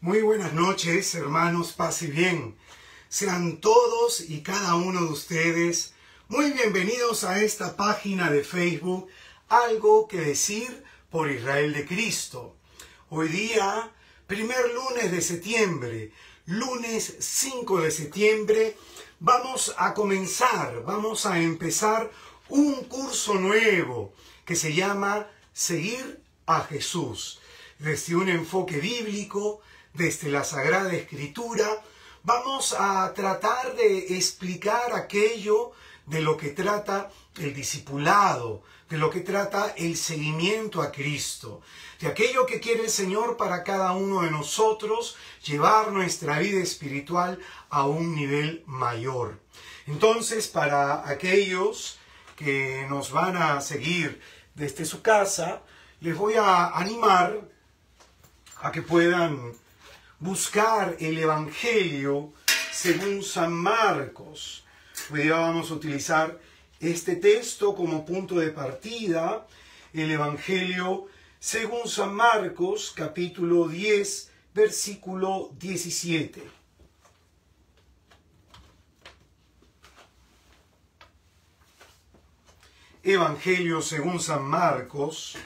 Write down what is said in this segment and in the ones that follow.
Muy buenas noches, hermanos, paz y bien. Sean todos y cada uno de ustedes muy bienvenidos a esta página de Facebook, Algo que Decir por Israel de Cristo. Hoy día, primer lunes de septiembre, lunes 5 de septiembre, vamos a empezar un curso nuevo que se llama Seguir a Jesús. Desde un enfoque bíblico, desde la Sagrada Escritura, vamos a tratar de explicar aquello de lo que trata el discipulado, de lo que trata el seguimiento a Cristo, de aquello que quiere el Señor para cada uno de nosotros, llevar nuestra vida espiritual a un nivel mayor. Entonces, para aquellos que nos van a seguir desde su casa, les voy a animar a que puedan buscar el Evangelio según San Marcos. Hoy día vamos a utilizar este texto como punto de partida, el Evangelio según San Marcos, capítulo 10, versículo 17. Evangelio según San Marcos,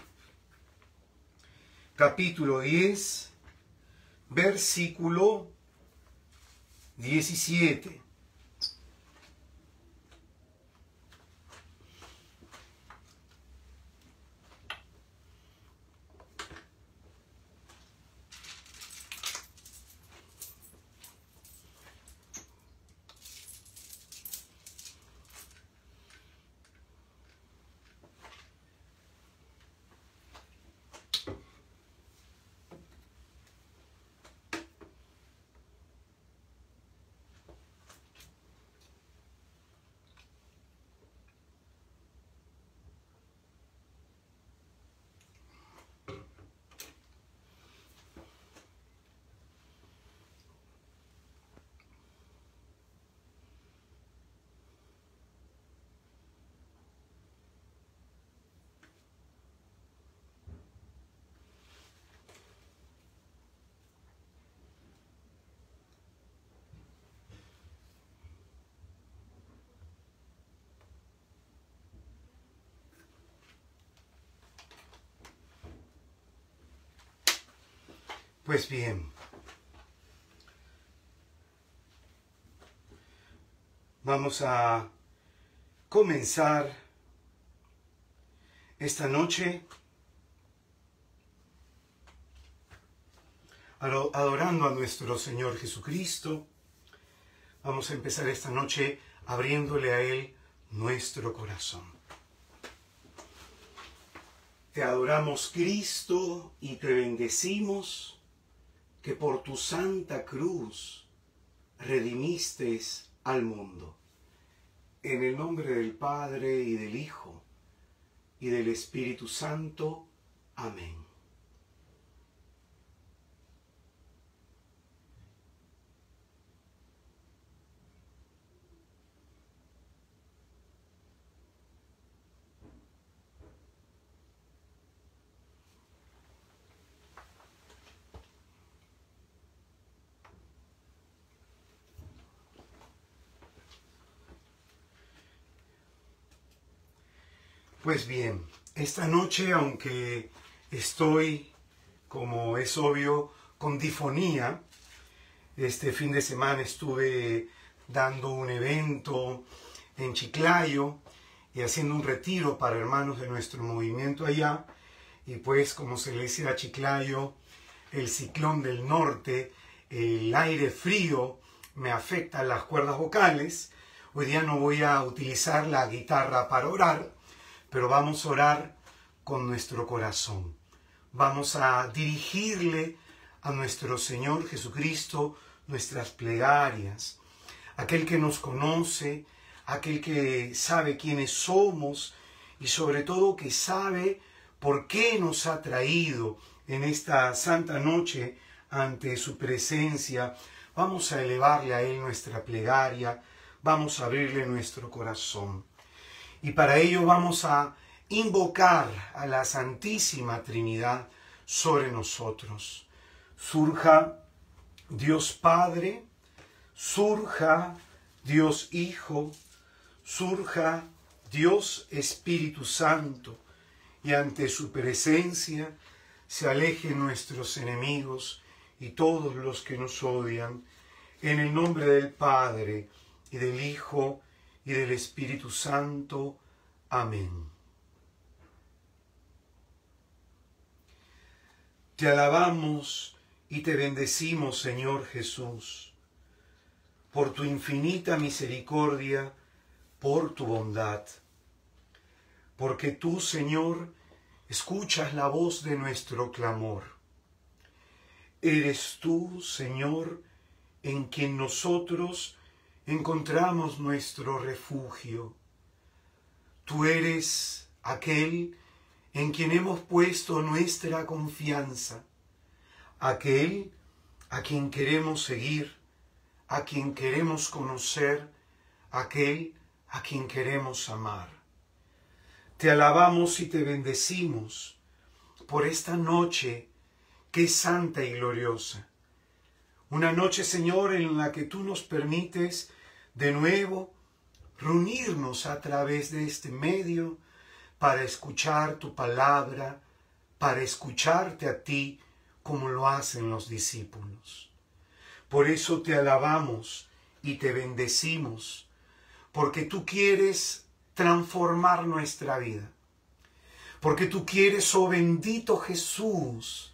capítulo 10, versículo 17. Pues bien, vamos a comenzar esta noche adorando a nuestro Señor Jesucristo. Vamos a empezar esta noche abriéndole a Él nuestro corazón. Te adoramos, Cristo, y te bendecimos, que por tu santa cruz redimiste al mundo. En el nombre del Padre, y del Hijo, y del Espíritu Santo. Amén. Pues bien, esta noche, aunque estoy, como es obvio, con difonía, este fin de semana estuve dando un evento en Chiclayo y haciendo un retiro para hermanos de nuestro movimiento allá, y pues como se le dice a Chiclayo, el ciclón del norte, el aire frío me afecta las cuerdas vocales. Hoy día no voy a utilizar la guitarra para orar, pero vamos a orar con nuestro corazón. Vamos a dirigirle a nuestro Señor Jesucristo nuestras plegarias. Aquel que nos conoce, aquel que sabe quiénes somos y sobre todo que sabe por qué nos ha traído en esta santa noche ante su presencia. Vamos a elevarle a Él nuestra plegaria, vamos a abrirle nuestro corazón. Y para ello vamos a invocar a la Santísima Trinidad sobre nosotros. Surja Dios Padre, surja Dios Hijo, surja Dios Espíritu Santo, y ante su presencia se alejen nuestros enemigos y todos los que nos odian, en el nombre del Padre, y del Hijo, y del Espíritu Santo. Amén. Te alabamos y te bendecimos, Señor Jesús, por tu infinita misericordia, por tu bondad. Porque tú, Señor, escuchas la voz de nuestro clamor. Eres tú, Señor, en quien nosotros encontramos nuestro refugio. Tú eres aquel en quien hemos puesto nuestra confianza, aquel a quien queremos seguir, a quien queremos conocer, aquel a quien queremos amar. Te alabamos y te bendecimos por esta noche que es santa y gloriosa. Una noche, Señor, en la que tú nos permites de nuevo reunirnos a través de este medio para escuchar tu palabra, para escucharte a ti como lo hacen los discípulos. Por eso te alabamos y te bendecimos, porque tú quieres transformar nuestra vida, porque tú quieres, oh bendito Jesús,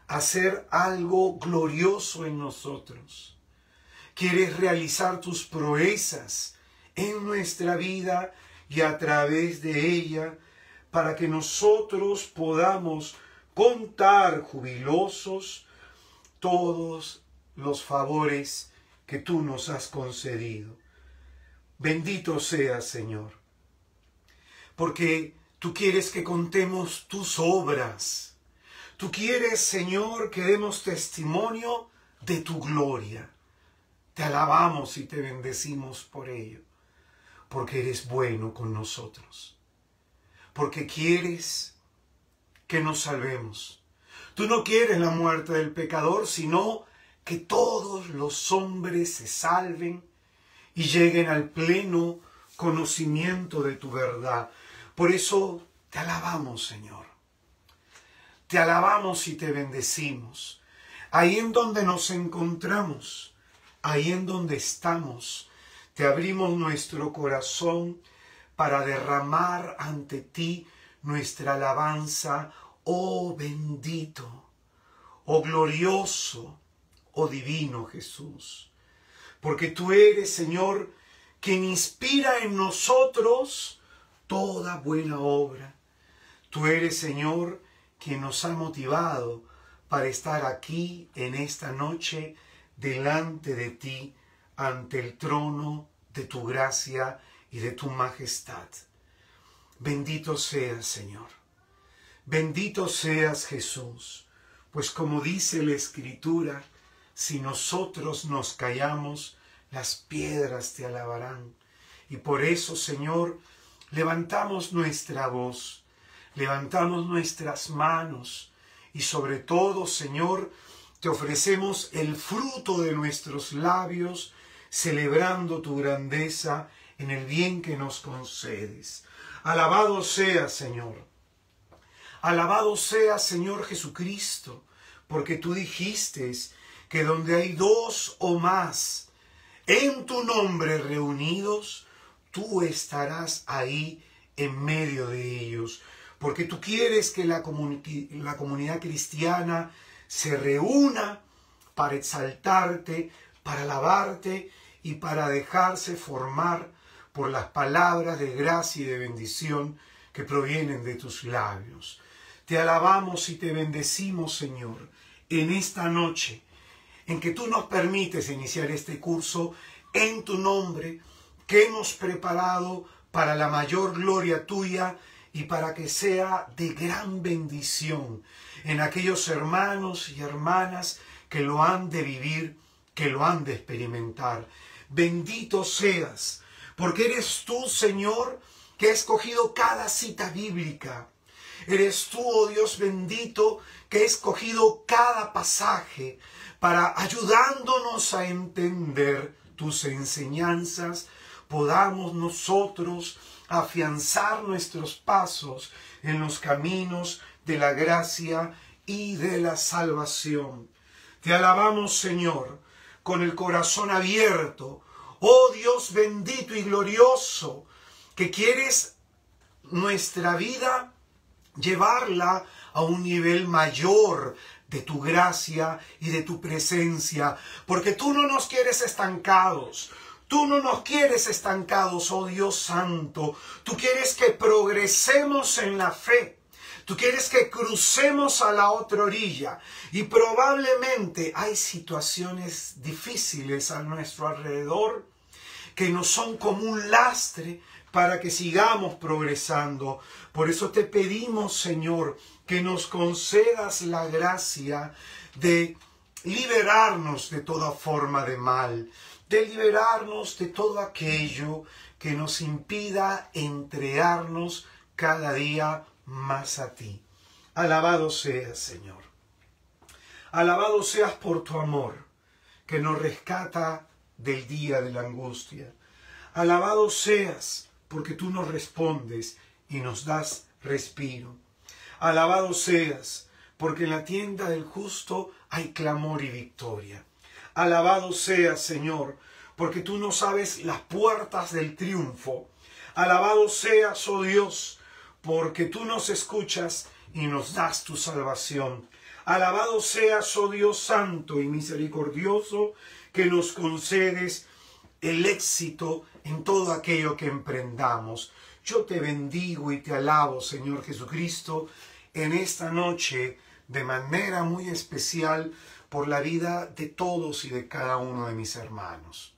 hacer algo glorioso en nosotros. Quieres realizar tus proezas en nuestra vida y a través de ella, para que nosotros podamos contar jubilosos todos los favores que tú nos has concedido. Bendito seas, Señor, porque tú quieres que contemos tus obras. Tú quieres, Señor, que demos testimonio de tu gloria. Te alabamos y te bendecimos por ello, porque eres bueno con nosotros, porque quieres que nos salvemos. Tú no quieres la muerte del pecador, sino que todos los hombres se salven y lleguen al pleno conocimiento de tu verdad. Por eso te alabamos, Señor. Te alabamos y te bendecimos. Ahí en donde nos encontramos, ahí en donde estamos, te abrimos nuestro corazón para derramar ante ti nuestra alabanza, oh bendito, oh glorioso, oh divino Jesús. Porque tú eres, Señor, quien inspira en nosotros toda buena obra. Tú eres, Señor, quien nos ha motivado para estar aquí en esta noche delante de ti, ante el trono de tu gracia y de tu majestad. Bendito seas, Señor. Bendito seas, Jesús, pues como dice la Escritura, si nosotros nos callamos, las piedras te alabarán. Y por eso, Señor, levantamos nuestra voz, levantamos nuestras manos y sobre todo, Señor, te ofrecemos el fruto de nuestros labios, celebrando tu grandeza en el bien que nos concedes. Alabado sea, Señor. Alabado sea, Señor Jesucristo, porque tú dijiste que donde hay dos o más en tu nombre reunidos, tú estarás ahí en medio de ellos. Porque tú quieres que la comunidad cristiana se reúna para exaltarte, para alabarte y para dejarse formar por las palabras de gracia y de bendición que provienen de tus labios. Te alabamos y te bendecimos, Señor, en esta noche en que tú nos permites iniciar este curso en tu nombre que hemos preparado para la mayor gloria tuya y para que sea de gran bendición en aquellos hermanos y hermanas que lo han de vivir, que lo han de experimentar. Bendito seas, porque eres tú, Señor, que has escogido cada cita bíblica, Eres tú, oh Dios bendito, que he escogido cada pasaje para, ayudándonos a entender tus enseñanzas, podamos nosotros afianzar nuestros pasos en los caminos de la gracia y de la salvación. Te alabamos, Señor, con el corazón abierto, oh Dios bendito y glorioso, que quieres nuestra vida llevarla a un nivel mayor de tu gracia y de tu presencia, porque tú no nos quieres estancados. Tú no nos quieres estancados, oh Dios santo. Tú quieres que progresemos en la fe. Tú quieres que crucemos a la otra orilla. Y probablemente hay situaciones difíciles a nuestro alrededor que nos son como un lastre para que sigamos progresando. Por eso te pedimos, Señor, que nos concedas la gracia de liberarnos de toda forma de mal, de liberarnos de todo aquello que nos impida entregarnos cada día más a ti. Alabado seas, Señor. Alabado seas por tu amor, que nos rescata del día de la angustia. Alabado seas, porque tú nos respondes y nos das respiro. Alabado seas, porque en la tienda del justo hay clamor y victoria. Alabado seas, Señor, porque tú nos abres las puertas del triunfo. Alabado seas, oh Dios, porque tú nos escuchas y nos das tu salvación. Alabado seas, oh Dios santo y misericordioso, que nos concedes el éxito en todo aquello que emprendamos. Yo te bendigo y te alabo, Señor Jesucristo, en esta noche de manera muy especial por la vida de todos y de cada uno de mis hermanos.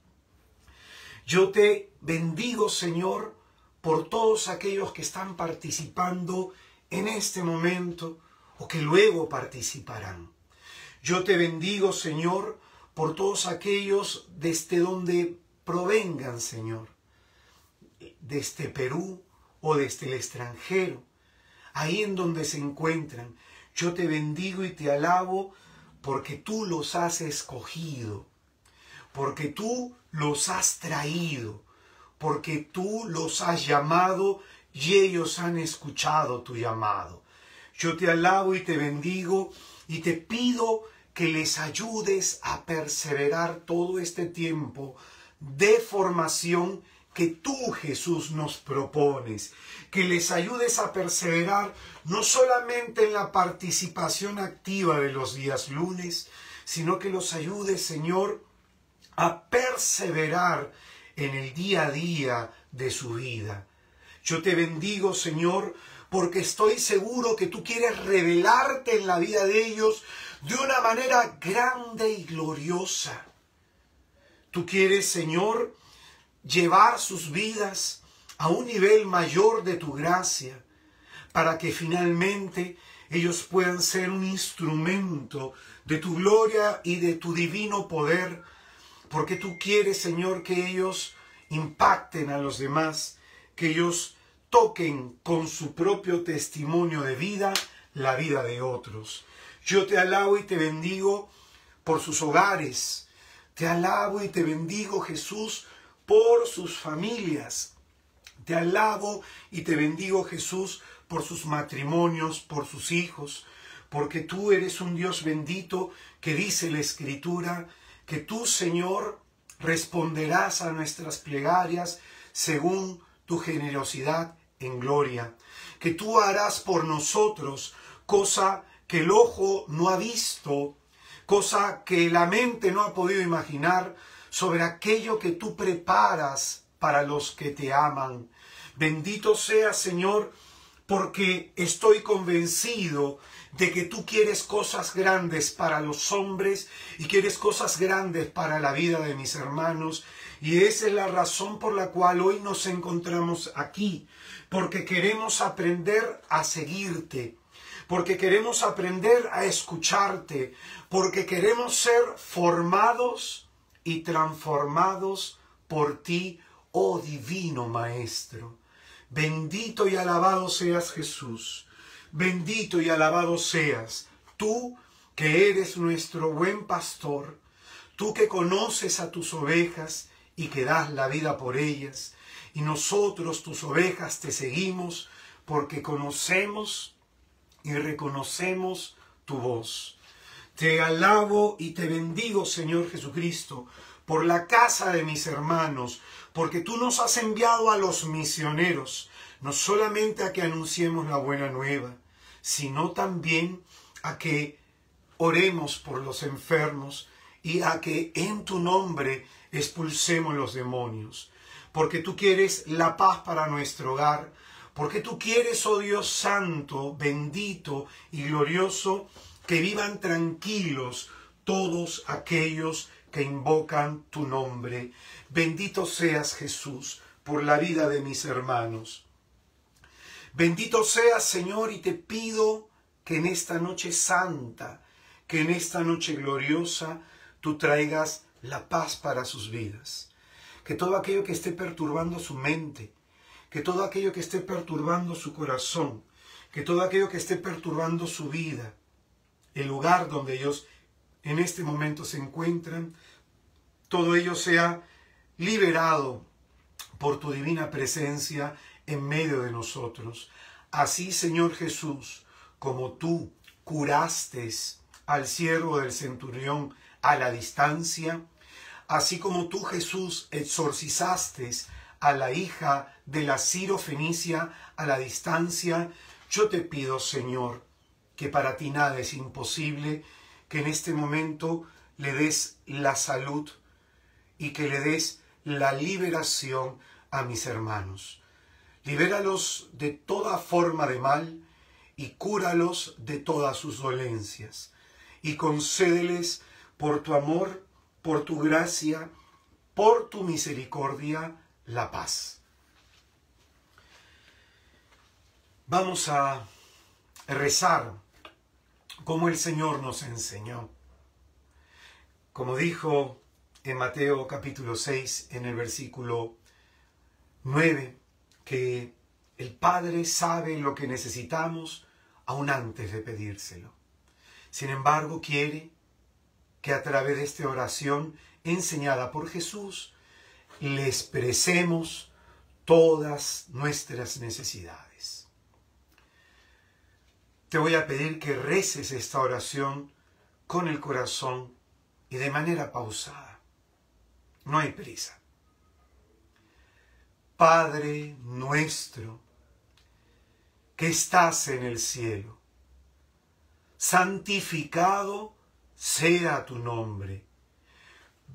Yo te bendigo, Señor, por todos aquellos que están participando en este momento o que luego participarán. Yo te bendigo, Señor, por todos aquellos desde donde provengan, Señor, desde Perú o desde el extranjero, ahí en donde se encuentran. Yo te bendigo y te alabo porque tú los has escogido, porque tú los has traído, porque tú los has llamado y ellos han escuchado tu llamado. Yo te alabo y te bendigo y te pido que les ayudes a perseverar todo este tiempo de formación que tú, Jesús, nos propones, que les ayudes a perseverar no solamente en la participación activa de los días lunes, sino que los ayudes, Señor, a perseverar en el día a día de su vida. Yo te bendigo, Señor, porque estoy seguro que tú quieres revelarte en la vida de ellos de una manera grande y gloriosa. Tú quieres, Señor, llevar sus vidas a un nivel mayor de tu gracia, para que finalmente ellos puedan ser un instrumento de tu gloria y de tu divino poder, porque tú quieres, Señor, que ellos impacten a los demás, que ellos toquen con su propio testimonio de vida la vida de otros. Yo te alabo y te bendigo por sus hogares. Te alabo y te bendigo, Jesús, por sus familias. Te alabo y te bendigo, Jesús, por sus matrimonios, por sus hijos, porque tú eres un Dios bendito que dice la Escritura que tú, Señor, responderás a nuestras plegarias según tu generosidad en gloria, que tú harás por nosotros cosa que el ojo no ha visto, cosa que la mente no ha podido imaginar, sobre aquello que tú preparas para los que te aman. Bendito sea, Señor, porque estoy convencido de que tú quieres cosas grandes para los hombres y quieres cosas grandes para la vida de mis hermanos. Y esa es la razón por la cual hoy nos encontramos aquí, porque queremos aprender a seguirte, porque queremos aprender a escucharte, porque queremos ser formados y transformados por ti, oh divino Maestro. Bendito y alabado seas, Jesús. Bendito y alabado seas, tú que eres nuestro buen pastor, tú que conoces a tus ovejas y que das la vida por ellas, y nosotros, tus ovejas, te seguimos porque conocemos y reconocemos tu voz. Te alabo y te bendigo, Señor Jesucristo, por la casa de mis hermanos, porque tú nos has enviado a los misioneros, no solamente a que anunciemos la buena nueva, sino también a que oremos por los enfermos y a que en tu nombre expulsemos los demonios. Porque tú quieres la paz para nuestro hogar, porque tú quieres, oh Dios santo, bendito y glorioso, que vivan tranquilos todos aquellos que invocan tu nombre. Bendito seas, Jesús, por la vida de mis hermanos. Bendito seas, Señor, y te pido que en esta noche santa, que en esta noche gloriosa, tú traigas la paz para sus vidas. Que todo aquello que esté perturbando su mente, que todo aquello que esté perturbando su corazón, que todo aquello que esté perturbando su vida, el lugar donde ellos en este momento se encuentran, todo ello sea liberado por tu divina presencia en medio de nosotros. Así, Señor Jesús, como tú curaste al siervo del centurión a la distancia, así como tú, Jesús, exorcizaste a la hija de la Sirofenicia a la distancia, yo te pido, Señor, que para ti nada es imposible, que en este momento le des la salud y que le des la liberación a mis hermanos. Libéralos de toda forma de mal y cúralos de todas sus dolencias. Y concédeles por tu amor, por tu gracia, por tu misericordia, la paz. Vamos a rezar como el Señor nos enseñó. Como dijo en Mateo capítulo 6, en el versículo 9, que el Padre sabe lo que necesitamos aún antes de pedírselo. Sin embargo, quiere que a través de esta oración enseñada por Jesús, le expresemos todas nuestras necesidades. Te voy a pedir que reces esta oración con el corazón y de manera pausada. No hay prisa. Padre nuestro, que estás en el cielo, santificado sea tu nombre.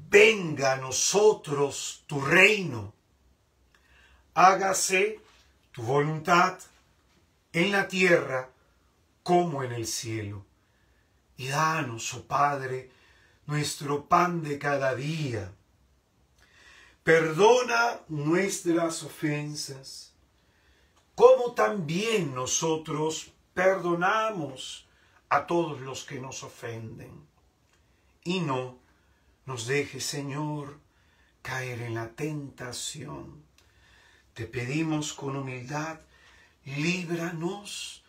Venga a nosotros tu reino. Hágase tu voluntad en la tierra como en el cielo. Y danos, oh Padre, nuestro pan de cada día. Perdona nuestras ofensas, como también nosotros perdonamos a todos los que nos ofenden. Y no nos dejes, Señor, caer en la tentación. Te pedimos con humildad, líbranos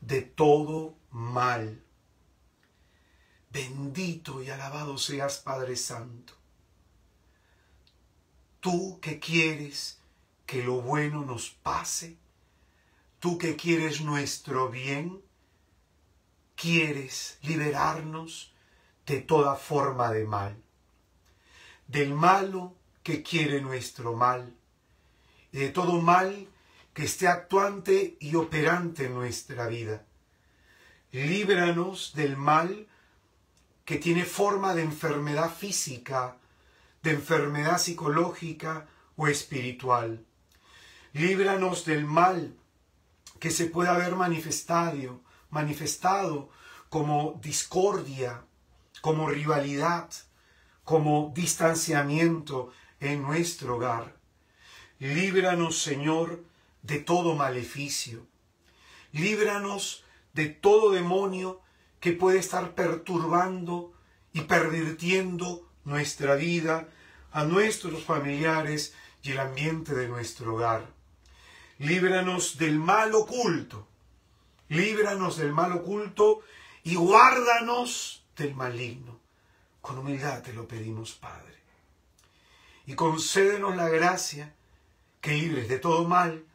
de todo mal. Bendito y alabado seas, Padre Santo. Tú que quieres que lo bueno nos pase, tú que quieres nuestro bien, quieres liberarnos de toda forma de mal, del malo que quiere nuestro mal, y de todo mal que esté actuante y operante en nuestra vida. Líbranos del mal que tiene forma de enfermedad física, de enfermedad psicológica o espiritual. Líbranos del mal que se pueda haber manifestado como discordia, como rivalidad, como distanciamiento en nuestro hogar. Líbranos, Señor, de todo maleficio. Líbranos de todo demonio que puede estar perturbando y pervirtiendo nuestra vida, a nuestros familiares y el ambiente de nuestro hogar. Líbranos del mal oculto, líbranos del mal oculto y guárdanos del maligno. Con humildad te lo pedimos, Padre. Y concédenos la gracia que, libres de todo mal,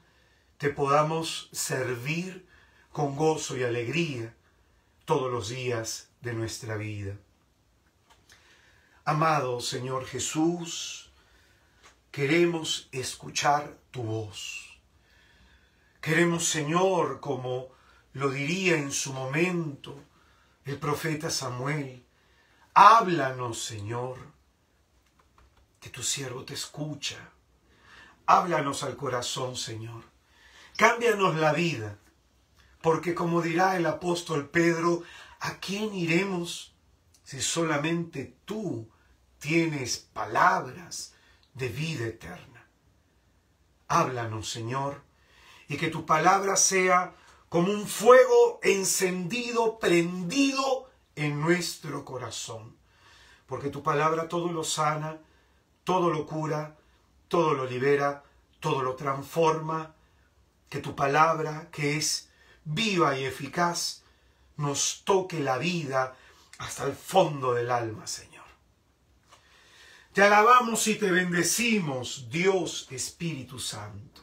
te podamos servir con gozo y alegría todos los días de nuestra vida. Amado Señor Jesús, queremos escuchar tu voz. Queremos, Señor, como lo diría en su momento el profeta Samuel, háblanos, Señor, que tu siervo te escucha. Háblanos al corazón, Señor. Cámbianos la vida, porque como dirá el apóstol Pedro, ¿a quién iremos si solamente tú tienes palabras de vida eterna? Háblanos, Señor, y que tu palabra sea como un fuego encendido, prendido en nuestro corazón. Porque tu palabra todo lo sana, todo lo cura, todo lo libera, todo lo transforma. Que tu palabra, que es viva y eficaz, nos toque la vida hasta el fondo del alma, Señor. Te alabamos y te bendecimos, Dios Espíritu Santo,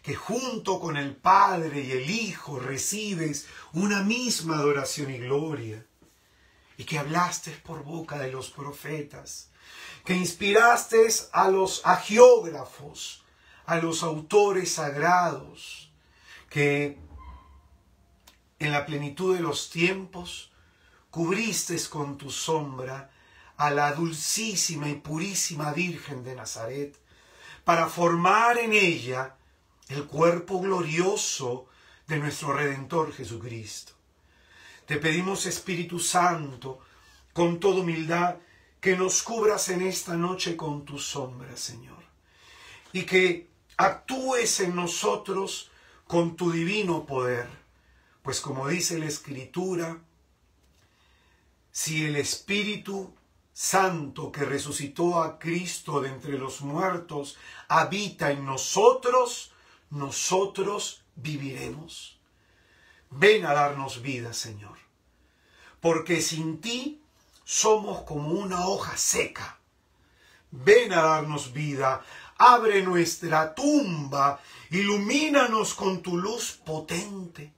que junto con el Padre y el Hijo recibes una misma adoración y gloria, y que hablaste por boca de los profetas, que inspiraste a los agiógrafos, a los autores sagrados, que en la plenitud de los tiempos cubriste con tu sombra a la dulcísima y purísima Virgen de Nazaret, para formar en ella el cuerpo glorioso de nuestro Redentor Jesucristo. Te pedimos, Espíritu Santo, con toda humildad, que nos cubras en esta noche con tu sombra, Señor, y que actúes en nosotros con tu divino poder, pues como dice la Escritura, si el Espíritu Santo que resucitó a Cristo de entre los muertos habita en nosotros, nosotros viviremos. Ven a darnos vida, Señor, porque sin ti somos como una hoja seca. Ven a darnos vida, abre nuestra tumba, ilumínanos con tu luz potente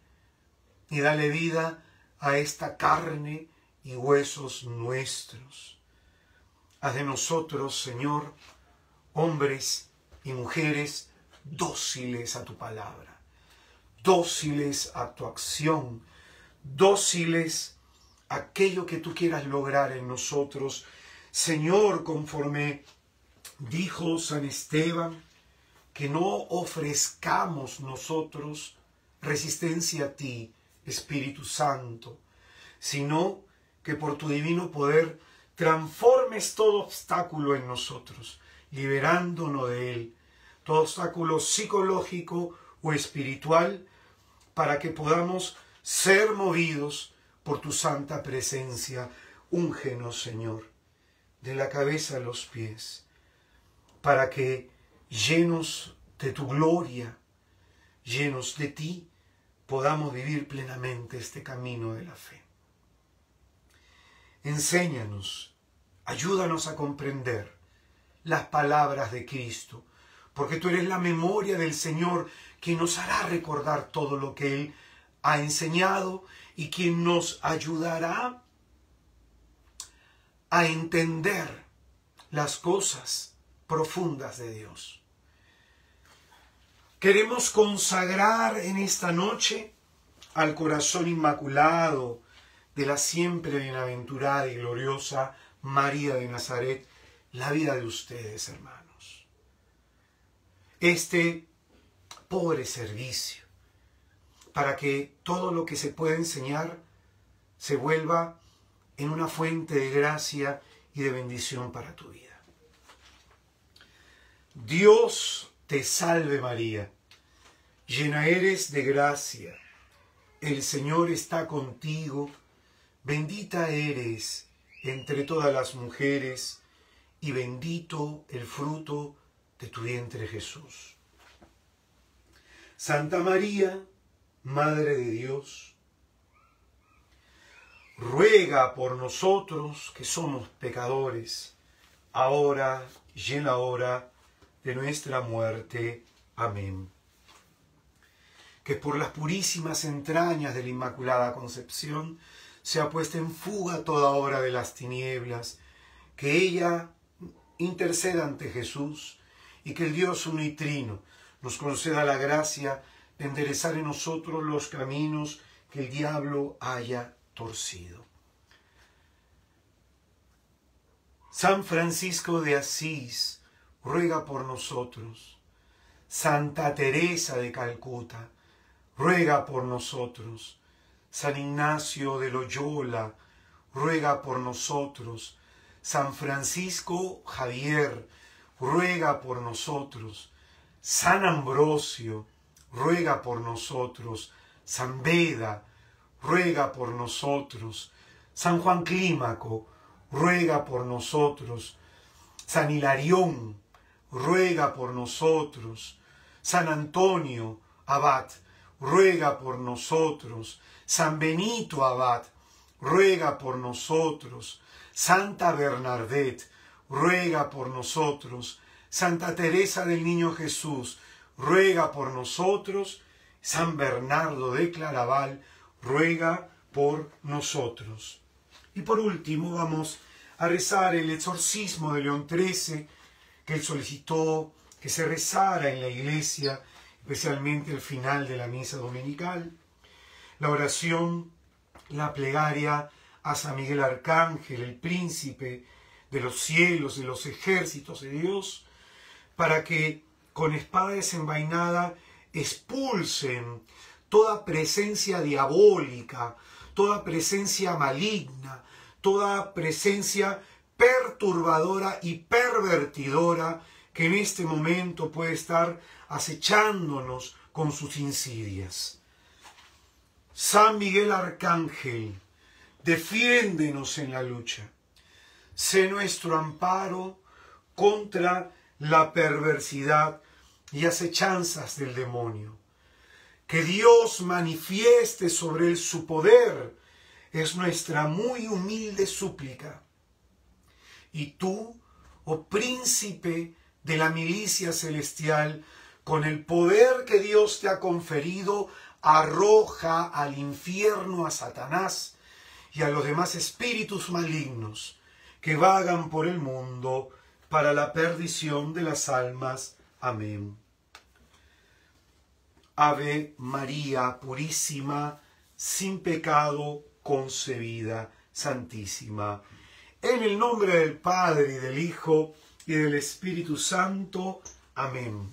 y dale vida a esta carne y huesos nuestros. Haz de nosotros, Señor, hombres y mujeres dóciles a tu palabra, dóciles a tu acción, dóciles a aquello que tú quieras lograr en nosotros. Señor, conforme dijo San Esteban, que no ofrezcamos nosotros resistencia a ti, Espíritu Santo, sino que por tu divino poder transformes todo obstáculo en nosotros, liberándonos de él, todo obstáculo psicológico o espiritual, para que podamos ser movidos por tu santa presencia. Úngenos, Señor, de la cabeza a los pies, para que llenos de tu gloria, llenos de ti, podamos vivir plenamente este camino de la fe. Enséñanos, ayúdanos a comprender las palabras de Cristo, porque tú eres la memoria del Señor, quien nos hará recordar todo lo que Él ha enseñado y quien nos ayudará a entender las cosas profundas de Dios. Queremos consagrar en esta noche al corazón inmaculado de la siempre bienaventurada y gloriosa María de Nazaret la vida de ustedes, hermanos. Este pobre servicio, para que todo lo que se pueda enseñar se vuelva en una fuente de gracia y de bendición para tu vida. Dios te salve María, llena eres de gracia, el Señor está contigo, bendita eres entre todas las mujeres y bendito el fruto de tu vientre Jesús. Santa María, Madre de Dios, ruega por nosotros que somos pecadores, ahora y en la hora de nuestra muerte. Amén. Que por las purísimas entrañas de la Inmaculada Concepción sea puesta en fuga toda obra de las tinieblas, que ella interceda ante Jesús y que el Dios uno y trino nos conceda la gracia de enderezar en nosotros los caminos que el diablo haya torcido. San Francisco de Asís, ruega por nosotros. Santa Teresa de Calcuta, ruega por nosotros. San Ignacio de Loyola, ruega por nosotros. San Francisco Javier, ruega por nosotros. San Ambrosio, ruega por nosotros. San Beda, ruega por nosotros. San Juan Clímaco, ruega por nosotros. San Hilarión, ruega por nosotros. San Antonio Abad, ruega por nosotros. San Benito Abad, ruega por nosotros. Santa Bernadette, ruega por nosotros. Santa Teresa del Niño Jesús, ruega por nosotros. San Bernardo de Claraval, ruega por nosotros. Y por último vamos a rezar el exorcismo de León XIII, que él solicitó que se rezara en la iglesia, especialmente al final de la misa dominical. La oración, la plegaria a San Miguel Arcángel, el príncipe de los cielos, de los ejércitos de Dios, para que con espada desenvainada expulsen toda presencia diabólica, toda presencia maligna, toda presencia perturbadora y pervertidora que en este momento puede estar acechándonos con sus insidias. San Miguel Arcángel, defiéndenos en la lucha. Sé nuestro amparo contra la perversidad y acechanzas del demonio. Que Dios manifieste sobre él su poder es nuestra muy humilde súplica. Y tú, oh príncipe de la milicia celestial, con el poder que Dios te ha conferido, arroja al infierno a Satanás y a los demás espíritus malignos que vagan por el mundo para la perdición de las almas. Amén. Ave María purísima, sin pecado concebida, santísima. En el nombre del Padre, y del Hijo, y del Espíritu Santo. Amén.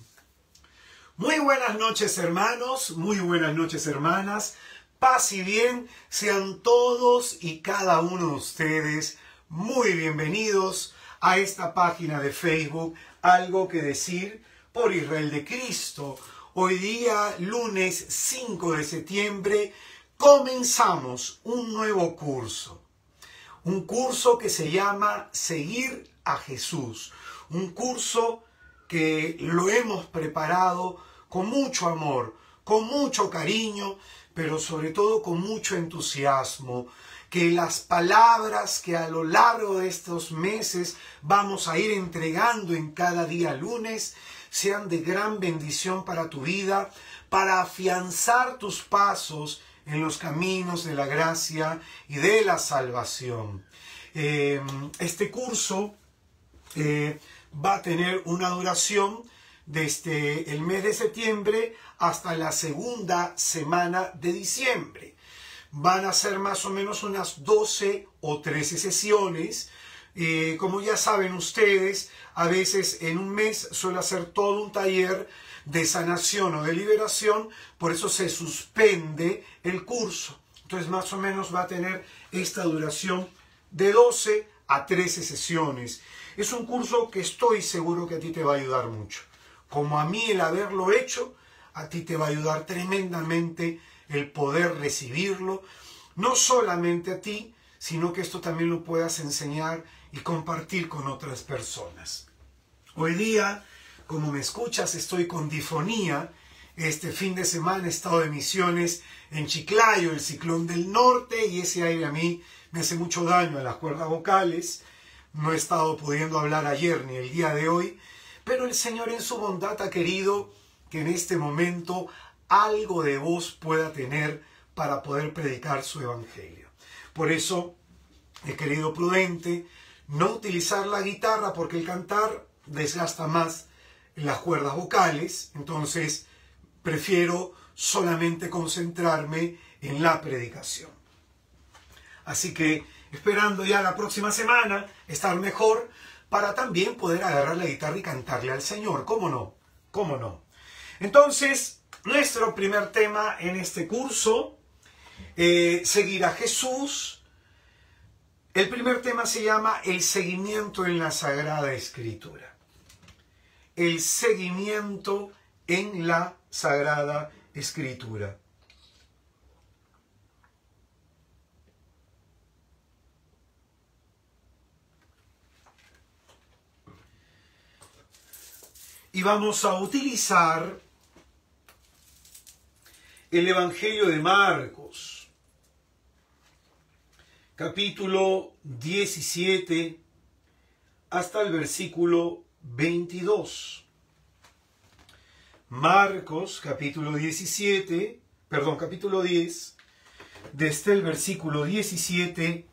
Muy buenas noches, hermanos, muy buenas noches, hermanas. Paz y bien sean todos y cada uno de ustedes muy bienvenidos a esta página de Facebook, Algo que Decir por Israel de Cristo. Hoy día, lunes 5 de septiembre, comenzamos un nuevo curso. Un curso que se llama Seguir a Jesús. Un curso que lo hemos preparado con mucho amor, con mucho cariño, pero sobre todo con mucho entusiasmo. Que las palabras que a lo largo de estos meses vamos a ir entregando en cada día lunes sean de gran bendición para tu vida, para afianzar tus pasos en los caminos de la gracia y de la salvación. Este curso va a tener una duración desde el mes de septiembre hasta la segunda semana de diciembre. Van a ser más o menos unas 12 o 13 sesiones. Como ya saben ustedes, a veces en un mes suelo hacer todo un taller de sanación o de liberación, por eso se suspende el curso. Entonces más o menos va a tener esta duración de 12 a 13 sesiones. Es un curso que estoy seguro que a ti te va a ayudar mucho. Como a mí el haberlo hecho, a ti te va a ayudar tremendamente el poder recibirlo. No solamente a ti, sino que esto también lo puedas enseñar y compartir con otras personas. Hoy día, como me escuchas, estoy con difonía Este fin de semana he estado de misiones en Chiclayo, el ciclón del norte, y ese aire a mí me hace mucho daño a las cuerdas vocales. No he estado pudiendo hablar ayer ni el día de hoy, pero el Señor en su bondad ha querido que en este momento algo de voz pueda tener para poder predicar su evangelio. Por eso he querido prudente no utilizar la guitarra, porque el cantar desgasta más las cuerdas vocales. Entonces prefiero solamente concentrarme en la predicación. Así que esperando ya la próxima semana estar mejor para también poder agarrar la guitarra y cantarle al Señor. ¿Cómo no? ¿Cómo no? Entonces, nuestro primer tema en este curso, seguir a Jesús. El primer tema se llama el seguimiento en la Sagrada Escritura. El seguimiento en la Sagrada Escritura. Y vamos a utilizar el Evangelio de Marcos, capítulo 17, hasta el versículo 22. Marcos, capítulo 10, desde el versículo 17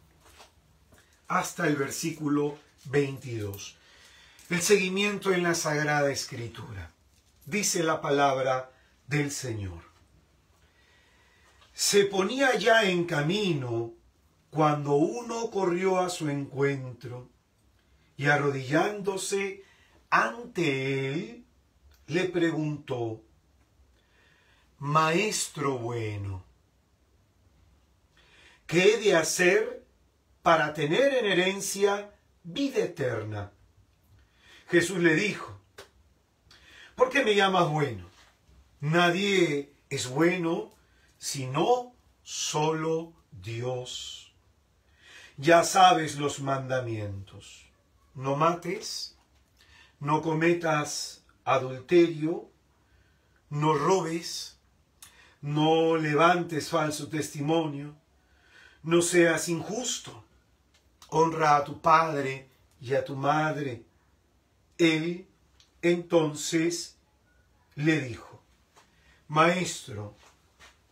hasta el versículo 22. El seguimiento en la Sagrada Escritura. Dice la palabra del Señor. Se ponía ya en camino cuando uno corrió a su encuentro y arrodillándose ante él, le preguntó: Maestro bueno, ¿qué he de hacer para tener en herencia vida eterna? Jesús le dijo: ¿por qué me llamas bueno? Nadie es bueno sino solo Dios. Ya sabes los mandamientos: no mates, no cometas adulterio, no robes, no levantes falso testimonio, no seas injusto, honra a tu padre y a tu madre. Él entonces le dijo: Maestro,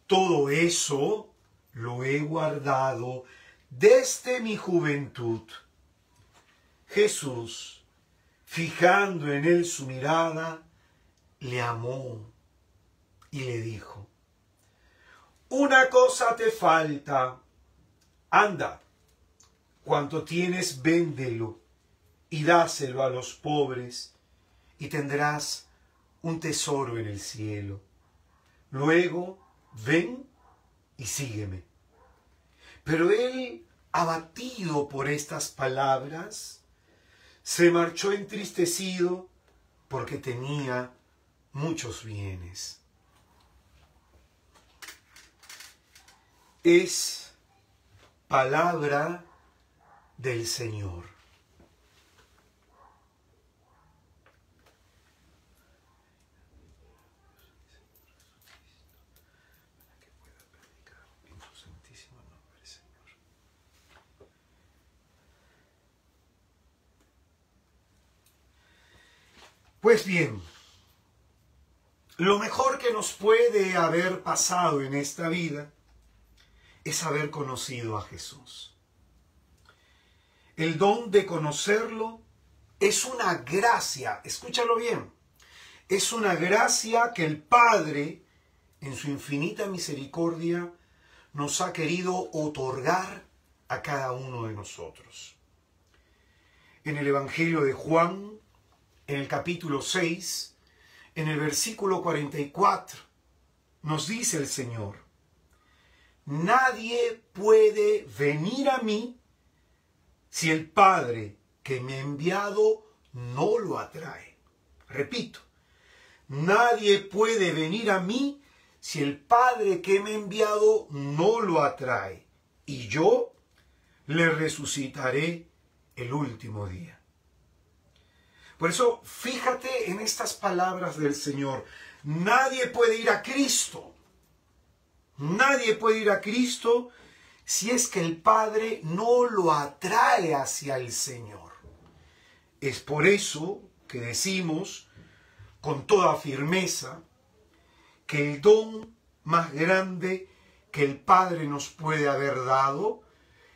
todo eso lo he guardado desde mi juventud. Jesús, fijando en él su mirada, le amó y le dijo: una cosa te falta. Anda, cuanto tienes, véndelo y dáselo a los pobres, y tendrás un tesoro en el cielo. Luego, ven y sígueme. Pero él, abatido por estas palabras, se marchó entristecido porque tenía muchos bienes. Es palabra del Señor. Pues bien, lo mejor que nos puede haber pasado en esta vida es haber conocido a Jesús. El don de conocerlo es una gracia, escúchalo bien, es una gracia que el Padre, en su infinita misericordia, nos ha querido otorgar a cada uno de nosotros. En el Evangelio de Juan, en el capítulo 6, en el versículo 44, nos dice el Señor: nadie puede venir a mí si el Padre que me ha enviado no lo atrae. Repito, nadie puede venir a mí si el Padre que me ha enviado no lo atrae, y yo le resucitaré el último día. Por eso, fíjate en estas palabras del Señor: Nadie puede ir a Cristo. Nadie puede ir a Cristo si es que el Padre no lo atrae hacia el Señor. Es por eso que decimos con toda firmeza que el don más grande que el Padre nos puede haber dado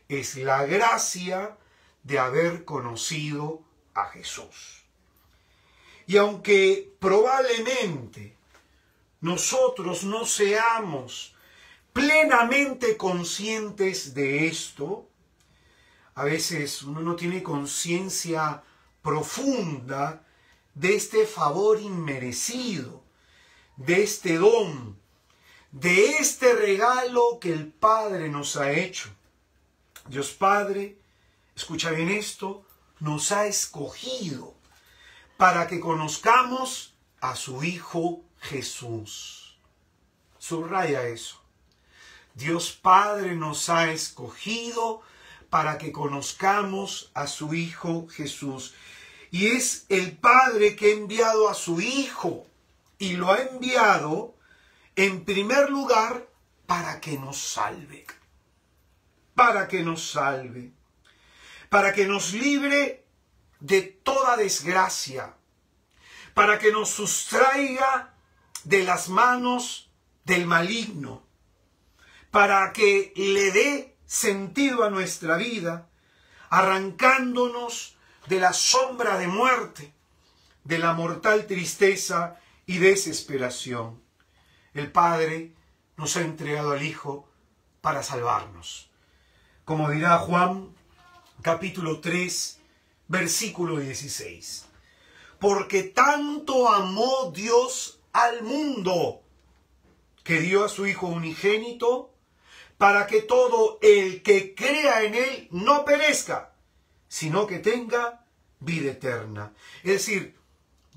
es la gracia de haber conocido a Jesús. Y aunque probablemente nosotros no seamos plenamente conscientes de esto, a veces uno no tiene conciencia profunda de este favor inmerecido, de este don, de este regalo que el Padre nos ha hecho. Dios Padre, escucha bien esto, nos ha escogido para que conozcamos a su Hijo Jesús. Subraya eso. Dios Padre nos ha escogido para que conozcamos a su Hijo Jesús. Y es el Padre que ha enviado a su Hijo, y lo ha enviado en primer lugar para que nos salve. Para que nos salve. Para que nos libre de toda desgracia. Para que nos sustraiga de las manos del maligno. Para que le dé sentido a nuestra vida, arrancándonos de la sombra de muerte, de la mortal tristeza y desesperación. El Padre nos ha entregado al Hijo para salvarnos. Como dirá Juan, capítulo 3, versículo 16. Porque tanto amó Dios al mundo, que dio a su Hijo unigénito, para que todo el que crea en Él no perezca, sino que tenga vida eterna. Es decir,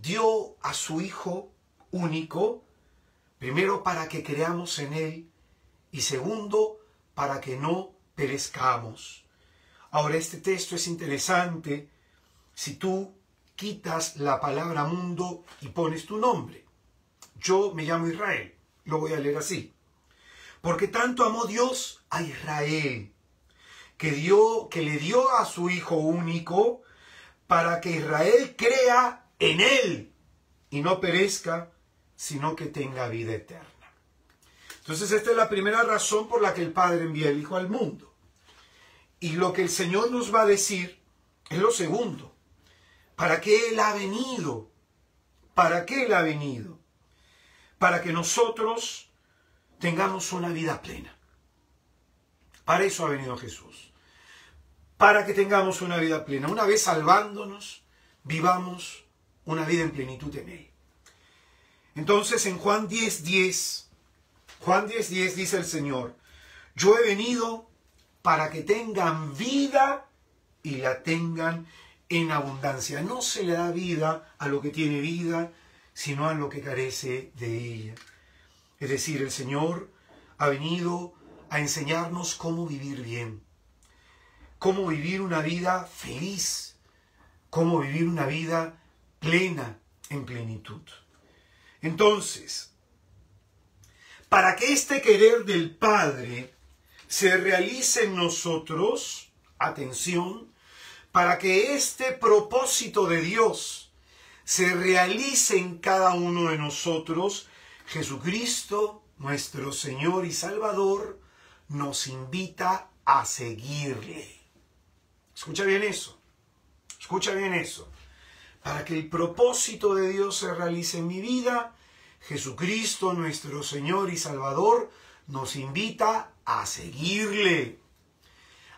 dio a su Hijo único, primero para que creamos en Él, y segundo, para que no perezcamos. Ahora, este texto es interesante si tú quitas la palabra mundo y pones tu nombre. Yo me llamo Israel, lo voy a leer así. Porque tanto amó Dios a Israel, que le dio a su Hijo único, para que Israel crea en Él y no perezca, sino que tenga vida eterna. Entonces esta es la primera razón por la que el Padre envía al Hijo al mundo. Y lo que el Señor nos va a decir es lo segundo. ¿Para qué Él ha venido? ¿Para qué Él ha venido? Para que nosotros tengamos una vida plena. Para eso ha venido Jesús. Para que tengamos una vida plena. Una vez salvándonos, vivamos una vida en plenitud en Él. Entonces en Juan 10:10, Juan 10:10 dice el Señor: yo he venido para que tengan vida y la tengan en abundancia. No se le da vida a lo que tiene vida, sino a lo que carece de ella. Es decir, el Señor ha venido a enseñarnos cómo vivir bien, cómo vivir una vida feliz, cómo vivir una vida plena, en plenitud. Entonces, para que este querer del Padre se realice en nosotros, atención, para que este propósito de Dios se realice en cada uno de nosotros, Jesucristo, nuestro Señor y Salvador, nos invita a seguirle. Escucha bien eso. Escucha bien eso. Para que el propósito de Dios se realice en mi vida, Jesucristo, nuestro Señor y Salvador, nos invita a seguirle.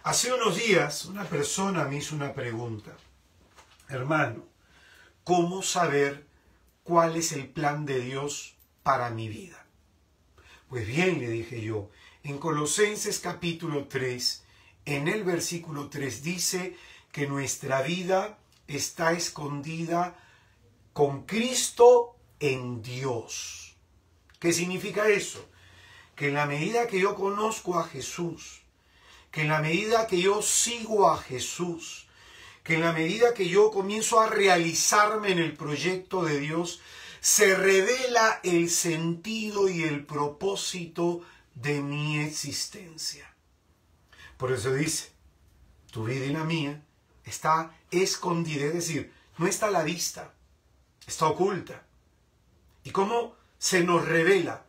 Hace unos días una persona me hizo una pregunta. Hermano, ¿cómo saber cuál es el plan de Dios para mi vida? Pues bien, le dije yo, en Colosenses capítulo 3, en el versículo 3 dice que nuestra vida está escondida con Cristo en Dios. ¿Qué significa eso? Que en la medida que yo conozco a Jesús, que en la medida que yo sigo a Jesús, que en la medida que yo comienzo a realizarme en el proyecto de Dios, se revela el sentido y el propósito de mi existencia. Por eso dice, tu vida y la mía está escondida, es decir, no está a la vista, está oculta. ¿Y cómo se nos revela?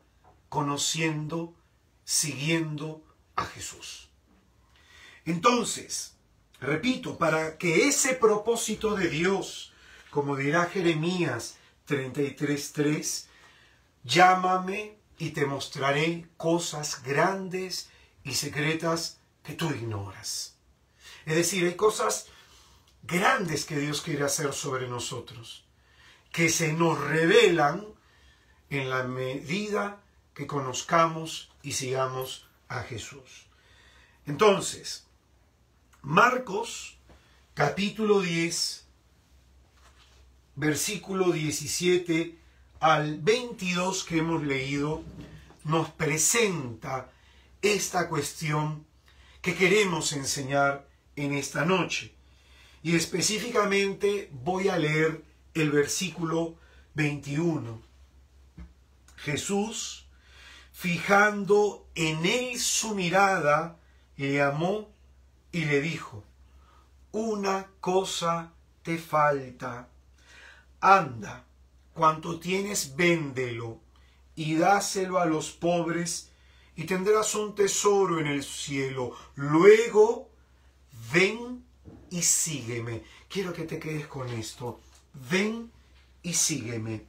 Conociendo, siguiendo a Jesús. Entonces, repito, para que ese propósito de Dios, como dirá Jeremías 33:3, llámame y te mostraré cosas grandes y secretas que tú ignoras. Es decir, hay cosas grandes que Dios quiere hacer sobre nosotros, que se nos revelan en la medida que conozcamos y sigamos a Jesús. Entonces, Marcos capítulo 10, versículo 17 al 22 que hemos leído, nos presenta esta cuestión que queremos enseñar en esta noche. Y específicamente voy a leer el versículo 21. Jesús, fijando en él su mirada, le amó y le dijo, una cosa te falta. Anda, cuanto tienes, véndelo y dáselo a los pobres y tendrás un tesoro en el cielo. Luego, ven y sígueme. Quiero que te quedes con esto. Ven y sígueme.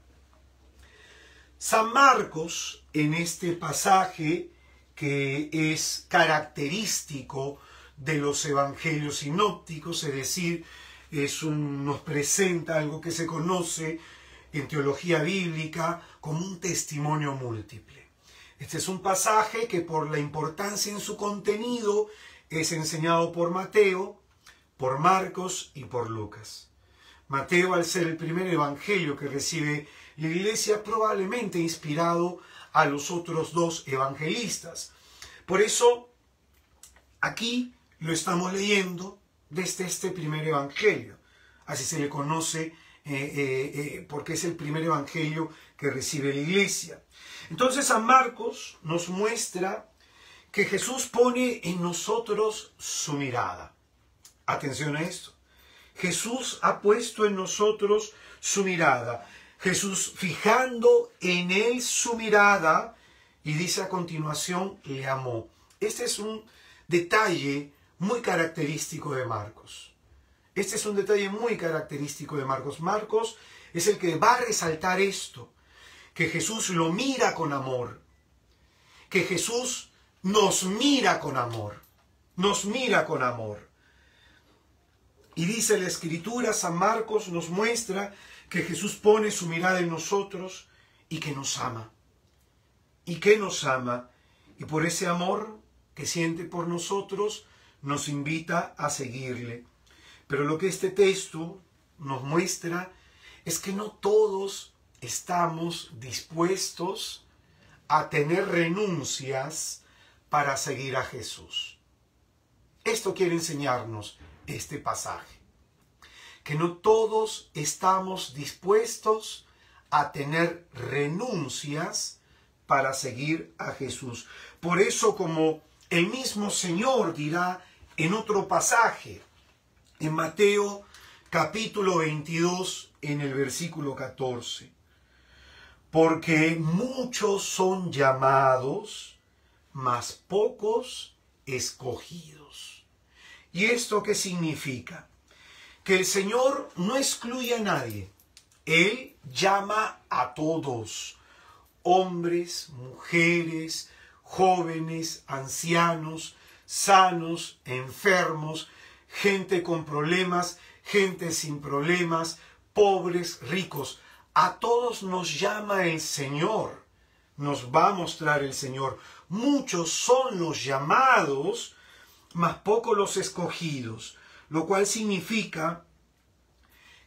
San Marcos, en este pasaje que es característico de los evangelios sinópticos, es decir, nos presenta algo que se conoce en teología bíblica como un testimonio múltiple. Este es un pasaje que por la importancia en su contenido es enseñado por Mateo, por Marcos y por Lucas. Mateo, al ser el primer evangelio que recibe la iglesia, probablemente inspirado a los otros dos evangelistas. Por eso, aquí lo estamos leyendo desde este primer evangelio. Así se le conoce porque es el primer evangelio que recibe la iglesia. Entonces, San Marcos nos muestra que Jesús pone en nosotros su mirada. Atención a esto. Jesús ha puesto en nosotros su mirada. Jesús, fijando en él su mirada, y dice a continuación, le amó. Este es un detalle muy característico de Marcos. Este es un detalle muy característico de Marcos. Marcos es el que va a resaltar esto, que Jesús lo mira con amor, que Jesús nos mira con amor, nos mira con amor. Y dice la Escritura, San Marcos nos muestra que Jesús pone su mirada en nosotros y que nos ama. Y que nos ama. Y por ese amor que siente por nosotros, nos invita a seguirle. Pero lo que este texto nos muestra es que no todos estamos dispuestos a tener renuncias para seguir a Jesús. Esto quiere enseñarnos este pasaje, que no todos estamos dispuestos a tener renuncias para seguir a Jesús. Por eso, como el mismo Señor dirá en otro pasaje, en Mateo capítulo 22, en el versículo 14, porque muchos son llamados, mas pocos escogidos. ¿Y esto qué significa? Que el Señor no excluye a nadie. Él llama a todos, hombres, mujeres, jóvenes, ancianos, sanos, enfermos, gente con problemas, gente sin problemas, pobres, ricos. A todos nos llama el Señor, nos va a mostrar el Señor. Muchos son los llamados, mas pocos los escogidos, lo cual significa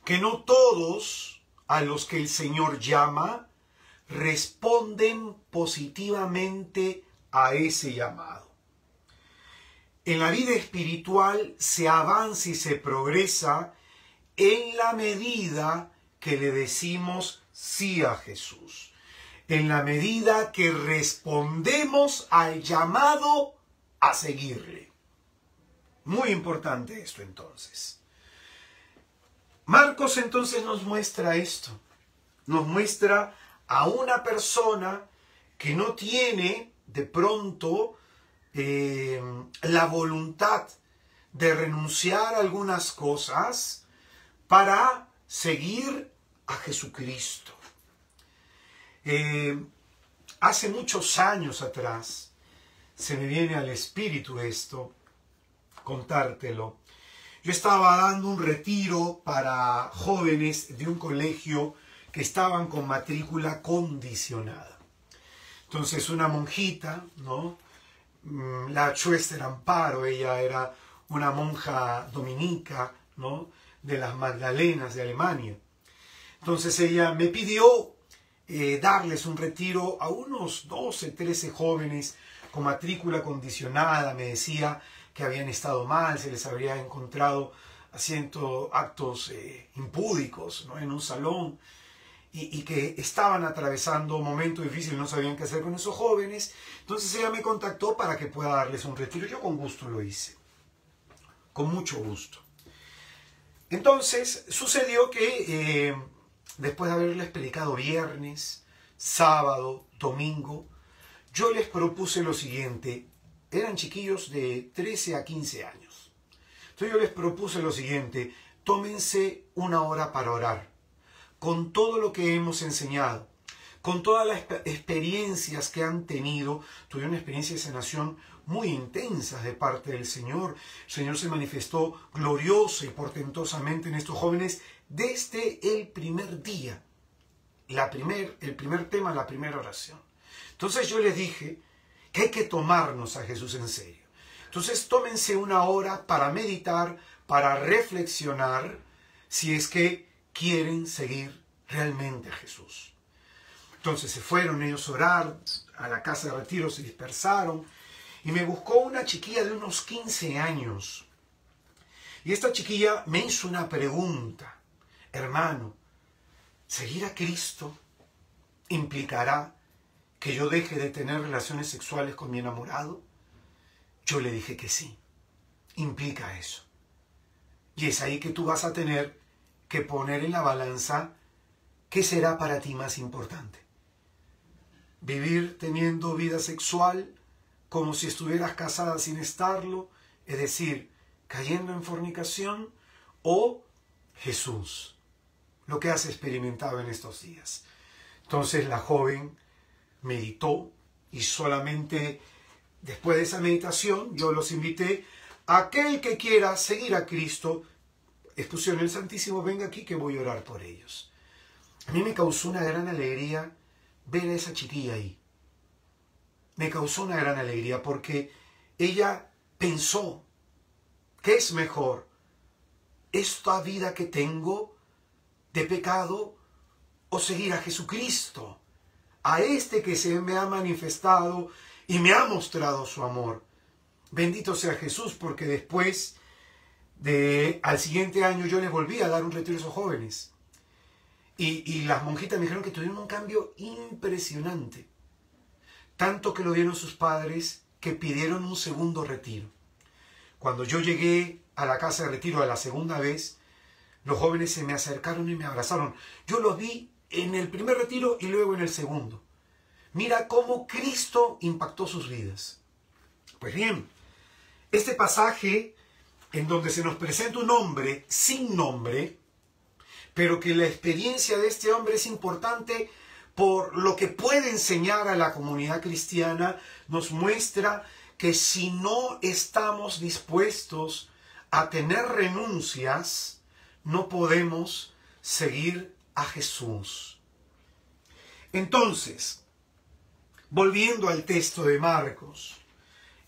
que no todos a los que el Señor llama responden positivamente a ese llamado. En la vida espiritual se avanza y se progresa en la medida que le decimos sí a Jesús. En la medida que respondemos al llamado a seguirle. Muy importante esto entonces. Marcos entonces nos muestra esto. Nos muestra a una persona que no tiene de pronto la voluntad de renunciar a algunas cosas para seguir a Jesucristo. Hace muchos años atrás, se me viene al espíritu esto, contártelo. Yo estaba dando un retiro para jóvenes de un colegio que estaban con matrícula condicionada. Entonces una monjita, ¿no? La Schwester Amparo, ella era una monja dominica, ¿no? De las Magdalenas de Alemania. Entonces ella me pidió darles un retiro a unos 12, 13 jóvenes con matrícula condicionada. Me decía que habían estado mal, se les habría encontrado haciendo actos impúdicos, ¿no? En un salón, y que estaban atravesando un momento difícil, no sabían qué hacer con esos jóvenes. Entonces ella me contactó para que pueda darles un retiro. Yo con gusto lo hice, con mucho gusto. Entonces sucedió que después de haberles predicado viernes, sábado, domingo, yo les propuse lo siguiente. Eran chiquillos de 13 a 15 años. Entonces yo les propuse lo siguiente: tómense una hora para orar. Con todo lo que hemos enseñado, con todas las experiencias que han tenido, tuvieron una experiencia de sanación muy intensas de parte del Señor. El Señor se manifestó glorioso y portentosamente en estos jóvenes desde el primer día. El primer tema, la primera oración. Entonces yo les dije que hay que tomarnos a Jesús en serio. Entonces tómense una hora para meditar, para reflexionar, si es que quieren seguir realmente a Jesús. Entonces se fueron ellos a orar, a la casa de retiro se dispersaron, y me buscó una chiquilla de unos 15 años. Y esta chiquilla me hizo una pregunta: hermano, ¿seguir a Cristo implicará que yo deje de tener relaciones sexuales con mi enamorado? Yo le dije que sí, implica eso. Y es ahí que tú vas a tener que poner en la balanza qué será para ti más importante. Vivir teniendo vida sexual como si estuvieras casada sin estarlo, es decir, cayendo en fornicación, o Jesús, lo que has experimentado en estos días. Entonces la joven meditó, y solamente después de esa meditación yo los invité: aquel que quiera seguir a Cristo, expusieron el Santísimo, venga aquí que voy a orar por ellos. A mí me causó una gran alegría ver a esa chiquilla ahí. Me causó una gran alegría porque ella pensó: ¿qué es mejor? ¿Esta vida que tengo de pecado o seguir a Jesucristo? A este que se me ha manifestado y me ha mostrado su amor. Bendito sea Jesús, porque después al siguiente año yo les volví a dar un retiro a esos jóvenes. Y las monjitas me dijeron que tuvieron un cambio impresionante. Tanto que lo vieron sus padres que pidieron un segundo retiro. Cuando yo llegué a la casa de retiro a la segunda vez, los jóvenes se me acercaron y me abrazaron. Yo los vi en el primer retiro y luego en el segundo. Mira cómo Cristo impactó sus vidas. Pues bien, este pasaje en donde se nos presenta un hombre sin nombre, pero que la experiencia de este hombre es importante por lo que puede enseñar a la comunidad cristiana, nos muestra que si no estamos dispuestos a tener renuncias, no podemos seguir a Jesús. Entonces, volviendo al texto de Marcos,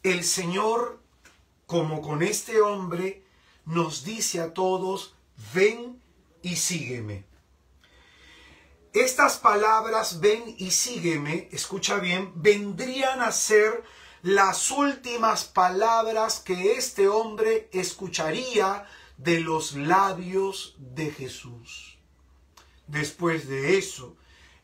el Señor, como con este hombre, nos dice a todos: ven y sígueme. Estas palabras, ven y sígueme, escucha bien, vendrían a ser las últimas palabras que este hombre escucharía de los labios de Jesús. después de eso,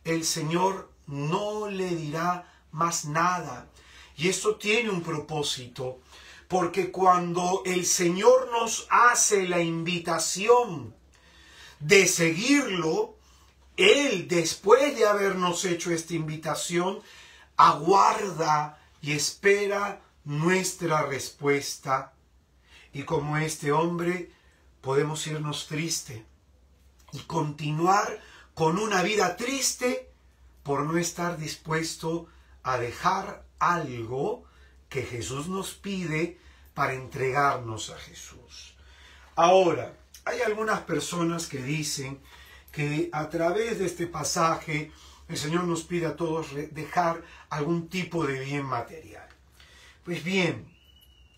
el Señor no le dirá más nada. Y esto tiene un propósito, porque cuando el Señor nos hace la invitación de seguirlo, Él, después de habernos hecho esta invitación, aguarda y espera nuestra respuesta. Y como este hombre, podemos irnos tristes y continuar con una vida triste por no estar dispuesto a dejar algo que Jesús nos pide para entregarnos a Jesús. Ahora, hay algunas personas que dicen que a través de este pasaje el Señor nos pide a todos dejar algún tipo de bien material. Pues bien,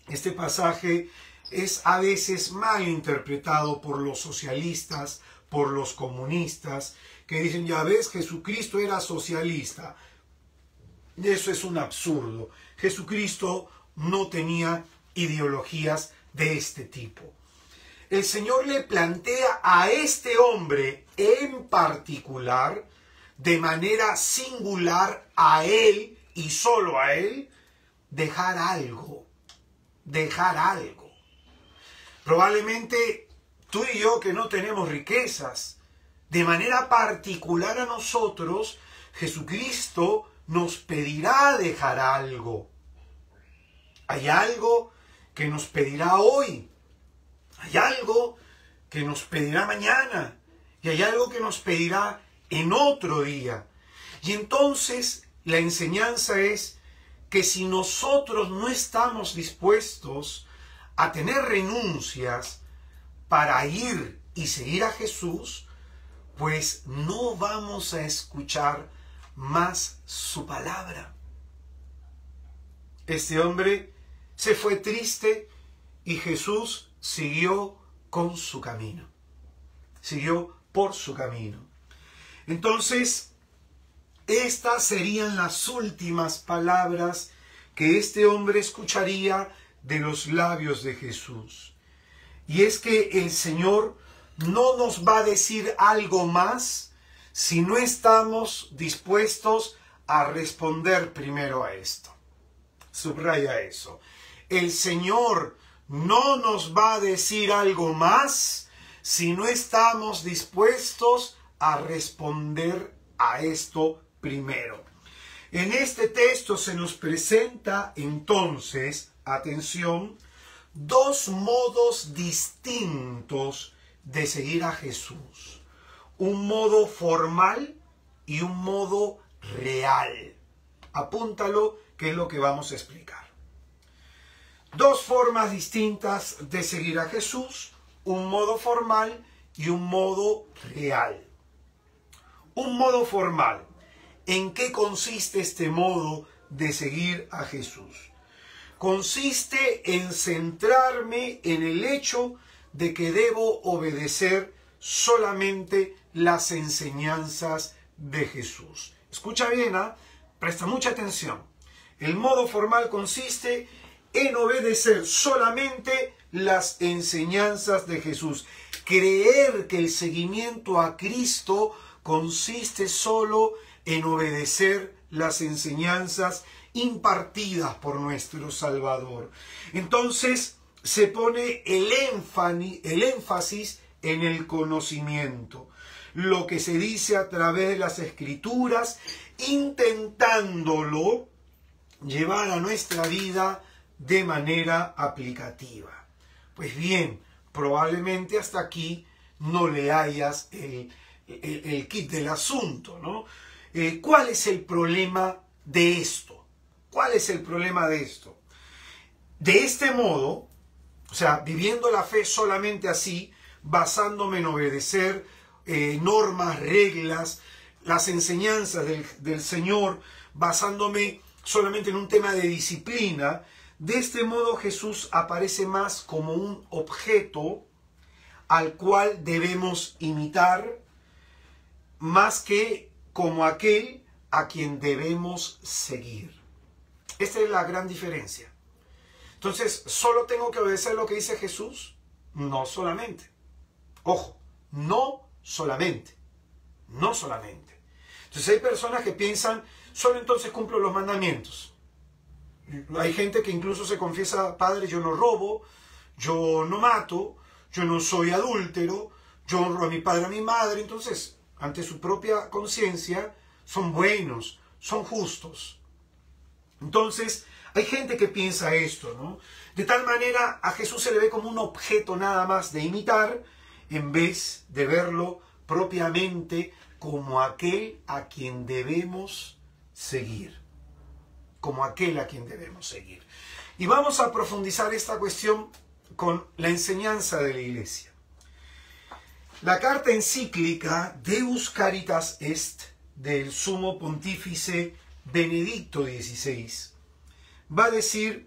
este pasaje es a veces mal interpretado por los socialistas, por los comunistas, que dicen, ya ves, Jesucristo era socialista. Eso es un absurdo. Jesucristo no tenía ideologías de este tipo. El Señor le plantea a este hombre en particular, de manera singular, a él y solo a él, dejar algo. Dejar algo. Probablemente tú y yo, que no tenemos riquezas, de manera particular a nosotros, Jesucristo nos pedirá dejar algo. Hay algo que nos pedirá hoy. Hay algo que nos pedirá mañana. Y hay algo que nos pedirá en otro día. Y entonces la enseñanza es que si nosotros no estamos dispuestos a tener renuncias para ir y seguir a Jesús, pues no vamos a escuchar más su palabra. Este hombre se fue triste y Jesús siguió con su camino. Siguió por su camino. Entonces, estas serían las últimas palabras que este hombre escucharía de los labios de Jesús. Y es que el Señor no nos va a decir algo más si no estamos dispuestos a responder primero a esto. Subraya eso. El Señor no nos va a decir algo más si no estamos dispuestos a responder a esto primero. En este texto se nos presenta entonces, atención, dos modos distintos de seguir a Jesús. Un modo formal y un modo real. Apúntalo, que es lo que vamos a explicar. Dos formas distintas de seguir a Jesús, un modo formal y un modo real. Un modo formal. ¿En qué consiste este modo de seguir a Jesús? Consiste en centrarme en el hecho de que debo obedecer solamente las enseñanzas de Jesús. Escucha bien, presta mucha atención. El modo formal consiste en obedecer solamente las enseñanzas de Jesús. Creer que el seguimiento a Cristo consiste solo en obedecer las enseñanzas impartidas por nuestro Salvador. Entonces se pone el énfasis en el conocimiento, lo que se dice a través de las Escrituras, intentándolo llevar a nuestra vida de manera aplicativa. Pues bien, probablemente hasta aquí no le hayas el kit del asunto, ¿no? ¿Cuál es el problema de esto? ¿Cuál es el problema de esto? De este modo, o sea, viviendo la fe solamente así, basándome en obedecer normas, reglas, las enseñanzas del Señor, basándome solamente en un tema de disciplina, de este modo Jesús aparece más como un objeto al cual debemos imitar, más que como aquel a quien debemos seguir. Esta es la gran diferencia. Entonces, ¿solo tengo que obedecer lo que dice Jesús? No solamente. Ojo, no solamente. no solamente. Entonces hay personas que piensan, solo entonces cumplo los mandamientos. Hay gente que incluso se confiesa, padre, yo no robo, yo no mato, yo no soy adúltero, yo honro a mi padre, a mi madre. Entonces, ante su propia conciencia, son buenos, son justos. Entonces, hay gente que piensa esto, ¿no? De tal manera, a Jesús se le ve como un objeto nada más de imitar, en vez de verlo propiamente como aquel a quien debemos seguir. Como aquel a quien debemos seguir. Y vamos a profundizar esta cuestión con la enseñanza de la Iglesia. La carta encíclica Deus Caritas Est del Sumo Pontífice Benedicto XVI va a decir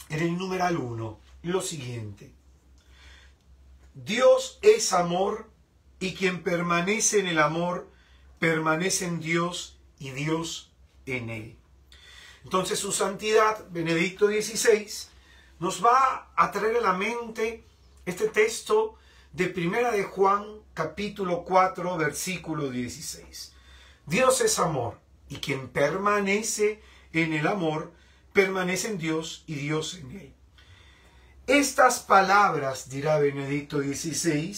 en el numeral 1 lo siguiente: Dios es amor y quien permanece en el amor permanece en Dios y Dios en él. Entonces su santidad Benedicto XVI nos va a traer a la mente este texto de Primera de Juan, capítulo 4, versículo 16. Dios es amor, y quien permanece en el amor, permanece en Dios y Dios en él. Estas palabras, dirá Benedicto XVI,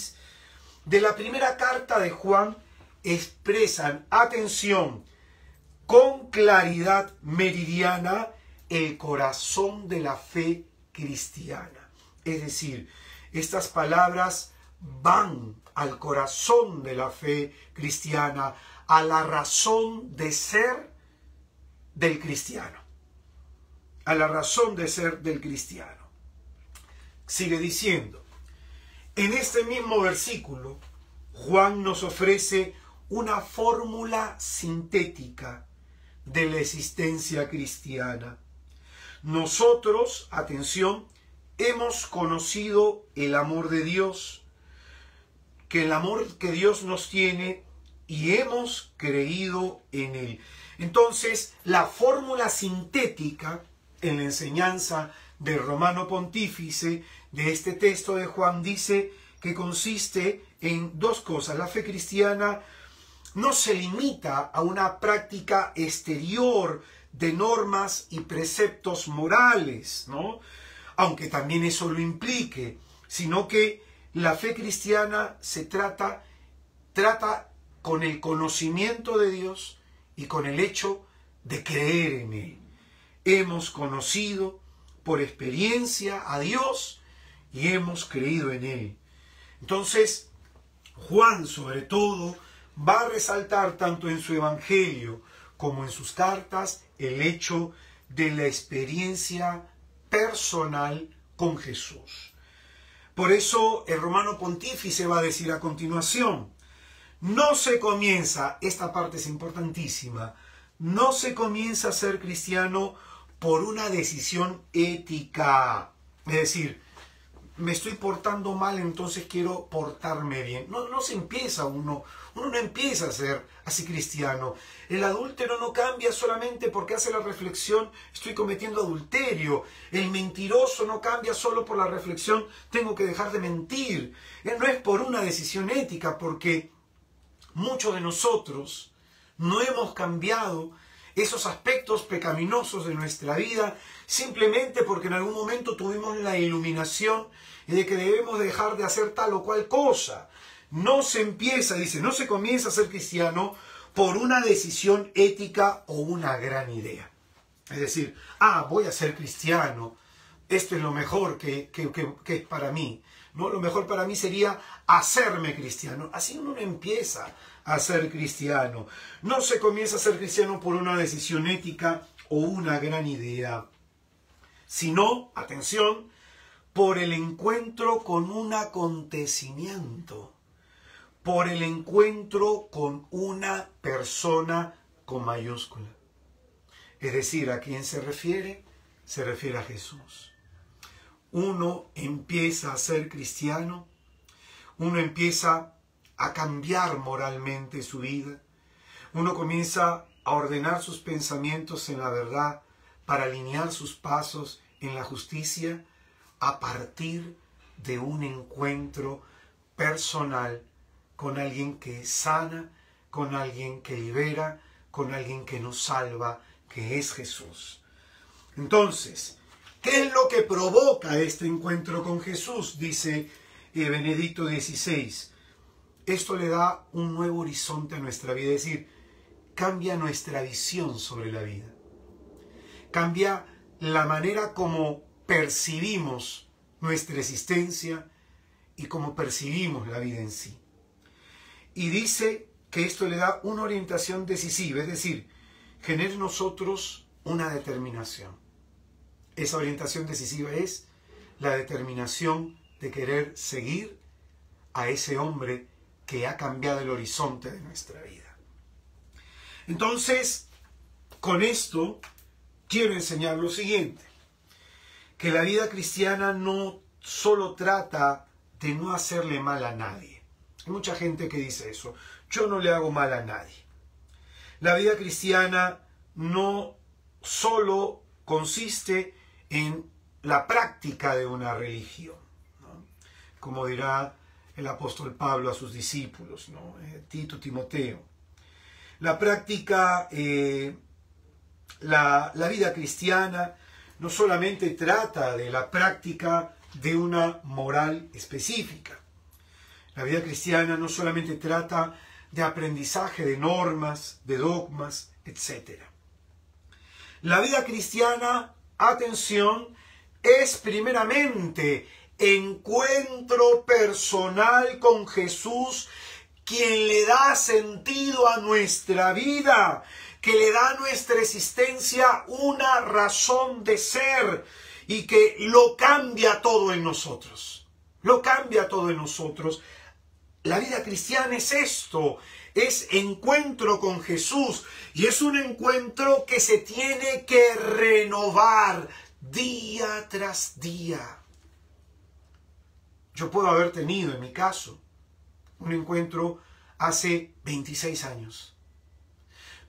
de la primera carta de Juan, expresan, atención, con claridad meridiana, el corazón de la fe cristiana. Es decir, estas palabras van al corazón de la fe cristiana, a la razón de ser del cristiano. A la razón de ser del cristiano. Sigue diciendo, en este mismo versículo, Juan nos ofrece una fórmula sintética de la existencia cristiana. Nosotros, atención, hemos conocido el amor de Dios, que el amor que Dios nos tiene, y hemos creído en él. Entonces, la fórmula sintética en la enseñanza del Romano Pontífice de este texto de Juan dice que consiste en dos cosas. La fe cristiana no se limita a una práctica exterior de normas y preceptos morales, ¿no? Aunque también eso lo implique, sino que la fe cristiana se trata con el conocimiento de Dios y con el hecho de creer en él. Hemos conocido por experiencia a Dios y hemos creído en él. Entonces, Juan, sobre todo, va a resaltar tanto en su evangelio como en sus cartas el hecho de la experiencia personal con Jesús. Por eso el Romano Pontífice va a decir a continuación, no se comienza, esta parte es importantísima, no se comienza a ser cristiano por una decisión ética. Es decir, me estoy portando mal, entonces quiero portarme bien. No se empieza uno no empieza a ser así cristiano. El adúltero no cambia solamente porque hace la reflexión, estoy cometiendo adulterio. El mentiroso no cambia solo por la reflexión, tengo que dejar de mentir. No es por una decisión ética, porque muchos de nosotros no hemos cambiado esos aspectos pecaminosos de nuestra vida simplemente porque en algún momento tuvimos la iluminación de que debemos dejar de hacer tal o cual cosa. No se empieza, dice, no se comienza a ser cristiano por una decisión ética o una gran idea. Es decir, voy a ser cristiano, esto es lo mejor que es para mí. ¿No? Lo mejor para mí sería hacerme cristiano. Así uno no empieza a ser cristiano. No se comienza a ser cristiano por una decisión ética o una gran idea, sino, atención, por el encuentro con un acontecimiento, por el encuentro con una persona con mayúscula. Es decir, ¿a quién se refiere? Se refiere a Jesús. Uno empieza a ser cristiano, uno empieza a cambiar moralmente su vida, uno comienza a ordenar sus pensamientos en la verdad para alinear sus pasos en la justicia a partir de un encuentro personal con alguien que sana, con alguien que libera, con alguien que nos salva, que es Jesús. Entonces, ¿qué es lo que provoca este encuentro con Jesús? Dice Benedicto XVI. Esto le da un nuevo horizonte a nuestra vida, es decir, cambia nuestra visión sobre la vida. Cambia la manera como percibimos nuestra existencia y como percibimos la vida en sí. Y dice que esto le da una orientación decisiva, es decir, genera en nosotros una determinación. Esa orientación decisiva es la determinación de querer seguir a ese hombre que ha cambiado el horizonte de nuestra vida. Entonces, con esto quiero enseñar lo siguiente, que la vida cristiana no solo trata de no hacerle mal a nadie. Hay mucha gente que dice eso, yo no le hago mal a nadie. La vida cristiana no solo consiste en la práctica de una religión, ¿no? Como dirá el apóstol Pablo a sus discípulos, ¿no? Tito, Timoteo. La práctica, la vida cristiana no solamente trata de la práctica de una moral específica. La vida cristiana no solamente trata de aprendizaje de normas, de dogmas, etc. La vida cristiana, atención, es primeramente encuentro personal con Jesús, quien le da sentido a nuestra vida, que le da a nuestra existencia una razón de ser y que lo cambia todo en nosotros. Lo cambia todo en nosotros. La vida cristiana es esto, es encuentro con Jesús y es un encuentro que se tiene que renovar día tras día. Yo puedo haber tenido, en mi caso, un encuentro hace 26 años.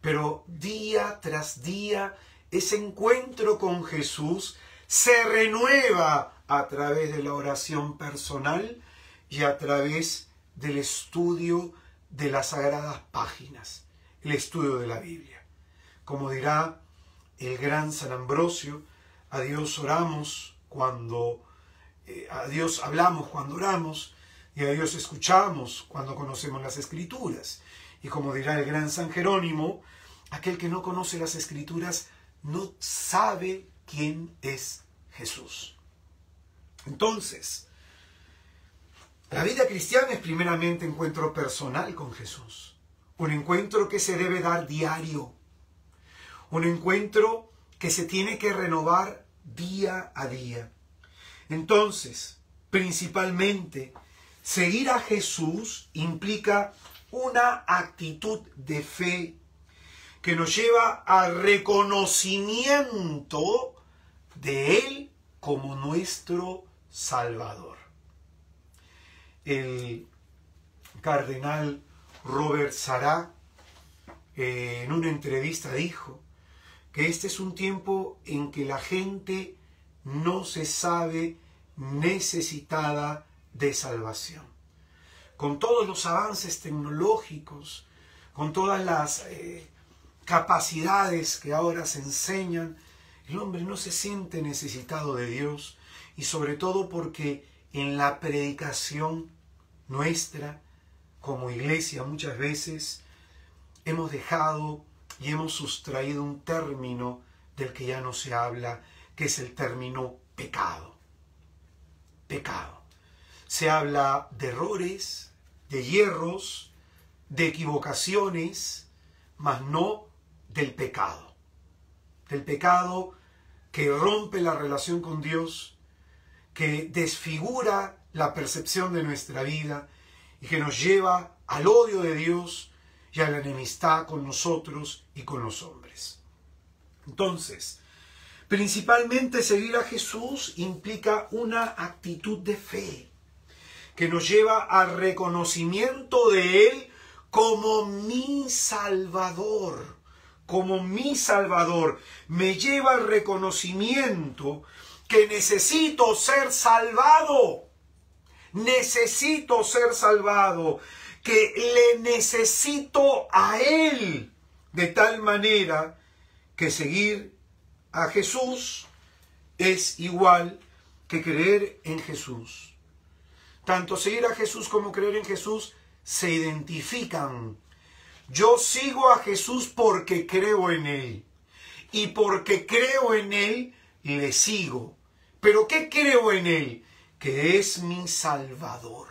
Pero día tras día, ese encuentro con Jesús se renueva a través de la oración personal y a través del estudio de las sagradas páginas, el estudio de la Biblia. Como dirá el gran San Ambrosio, a Dios oramos cuando a Dios hablamos cuando oramos y a Dios escuchamos cuando conocemos las Escrituras. Y como dirá el gran San Jerónimo, aquel que no conoce las Escrituras no sabe quién es Jesús. Entonces, la vida cristiana es primeramente encuentro personal con Jesús. Un encuentro que se debe dar diario. Un encuentro que se tiene que renovar día a día. Entonces, principalmente, seguir a Jesús implica una actitud de fe que nos lleva al reconocimiento de Él como nuestro Salvador. El cardenal Robert Sarah en una entrevista dijo que este es un tiempo en que la gente no se sabe necesitada de salvación. Con todos los avances tecnológicos, con todas las capacidades que ahora se enseñan, el hombre no se siente necesitado de Dios, y sobre todo porque en la predicación nuestra, como iglesia, muchas veces hemos dejado y hemos sustraído un término del que ya no se habla, que es el término pecado. Pecado. Se habla de errores, de hierros, de equivocaciones, mas no del pecado. Del pecado que rompe la relación con Dios, que desfigura la percepción de nuestra vida y que nos lleva al odio de Dios y a la enemistad con nosotros y con los hombres. Entonces, principalmente seguir a Jesús implica una actitud de fe que nos lleva al reconocimiento de Él como mi Salvador. Como mi Salvador. Me lleva al reconocimiento que necesito ser salvado. Necesito ser salvado. que le necesito a Él, de tal manera que seguir a Jesús es igual que creer en Jesús. Tanto seguir a Jesús como creer en Jesús se identifican. Yo sigo a Jesús porque creo en Él. Y porque creo en Él, le sigo. ¿Pero qué creo en Él? Que es mi Salvador.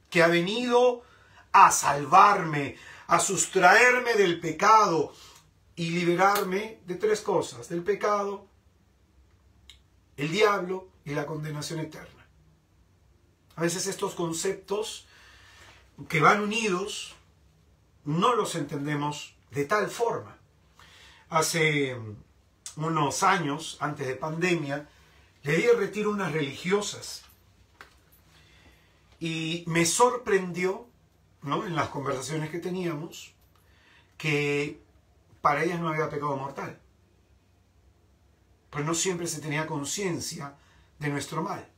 Que ha venido a salvarme, a sustraerme del pecado y liberarme de tres cosas: del pecado, el diablo y la condenación eterna. A veces estos conceptos que van unidos no los entendemos de tal forma. Hace unos años, antes de pandemia, le di el retiro a unas religiosas y me sorprendió, ¿no?, en las conversaciones que teníamos, que para ellas no había pecado mortal. Pues no siempre se tenía conciencia de nuestro mal.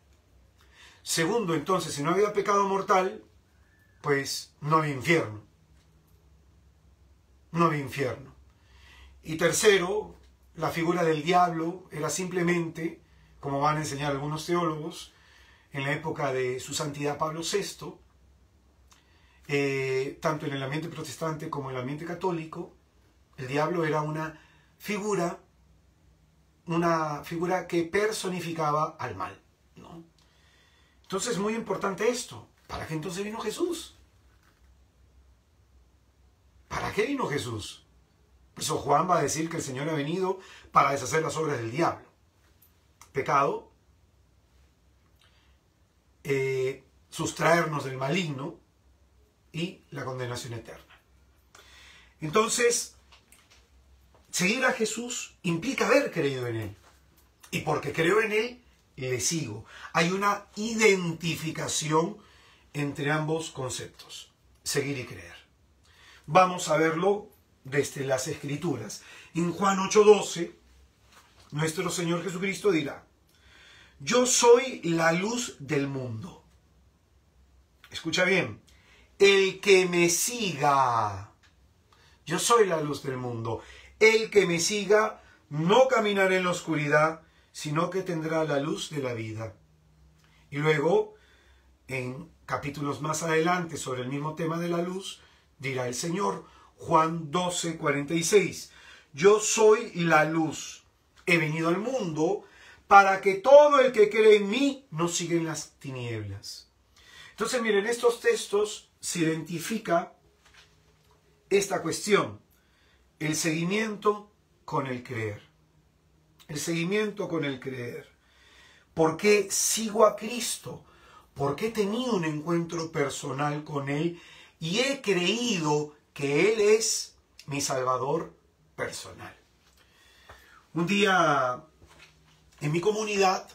Segundo, entonces, si no había pecado mortal, pues no había infierno. No había infierno. Y tercero, la figura del diablo era simplemente, como van a enseñar algunos teólogos, en la época de su santidad Pablo VI, tanto en el ambiente protestante como en el ambiente católico, el diablo era una figura que personificaba al mal, ¿no? Entonces es muy importante esto. ¿Para qué entonces vino Jesús? ¿Para qué vino Jesús? Por eso Juan va a decir que el Señor ha venido para deshacer las obras del diablo. Pecado, sustraernos del maligno y la condenación eterna. Entonces, seguir a Jesús implica haber creído en Él. Y porque creo en Él, le sigo. Hay una identificación entre ambos conceptos, seguir y creer. Vamos a verlo desde las Escrituras. En Juan 8:12, nuestro Señor Jesucristo dirá: yo soy la luz del mundo. Escucha bien. El que me siga, yo soy la luz del mundo. El que me siga no caminará en la oscuridad, sino que tendrá la luz de la vida. Y luego, en capítulos más adelante, sobre el mismo tema de la luz, dirá el Señor, Juan 12:46, yo soy la luz, he venido al mundo para que todo el que cree en mí no siga en las tinieblas. Entonces, miren, estos textos se identifica esta cuestión, el seguimiento con el creer. El seguimiento con el creer. ¿Por qué sigo a Cristo? Porque he tenido un encuentro personal con Él y he creído que Él es mi Salvador personal. Un día en mi comunidad,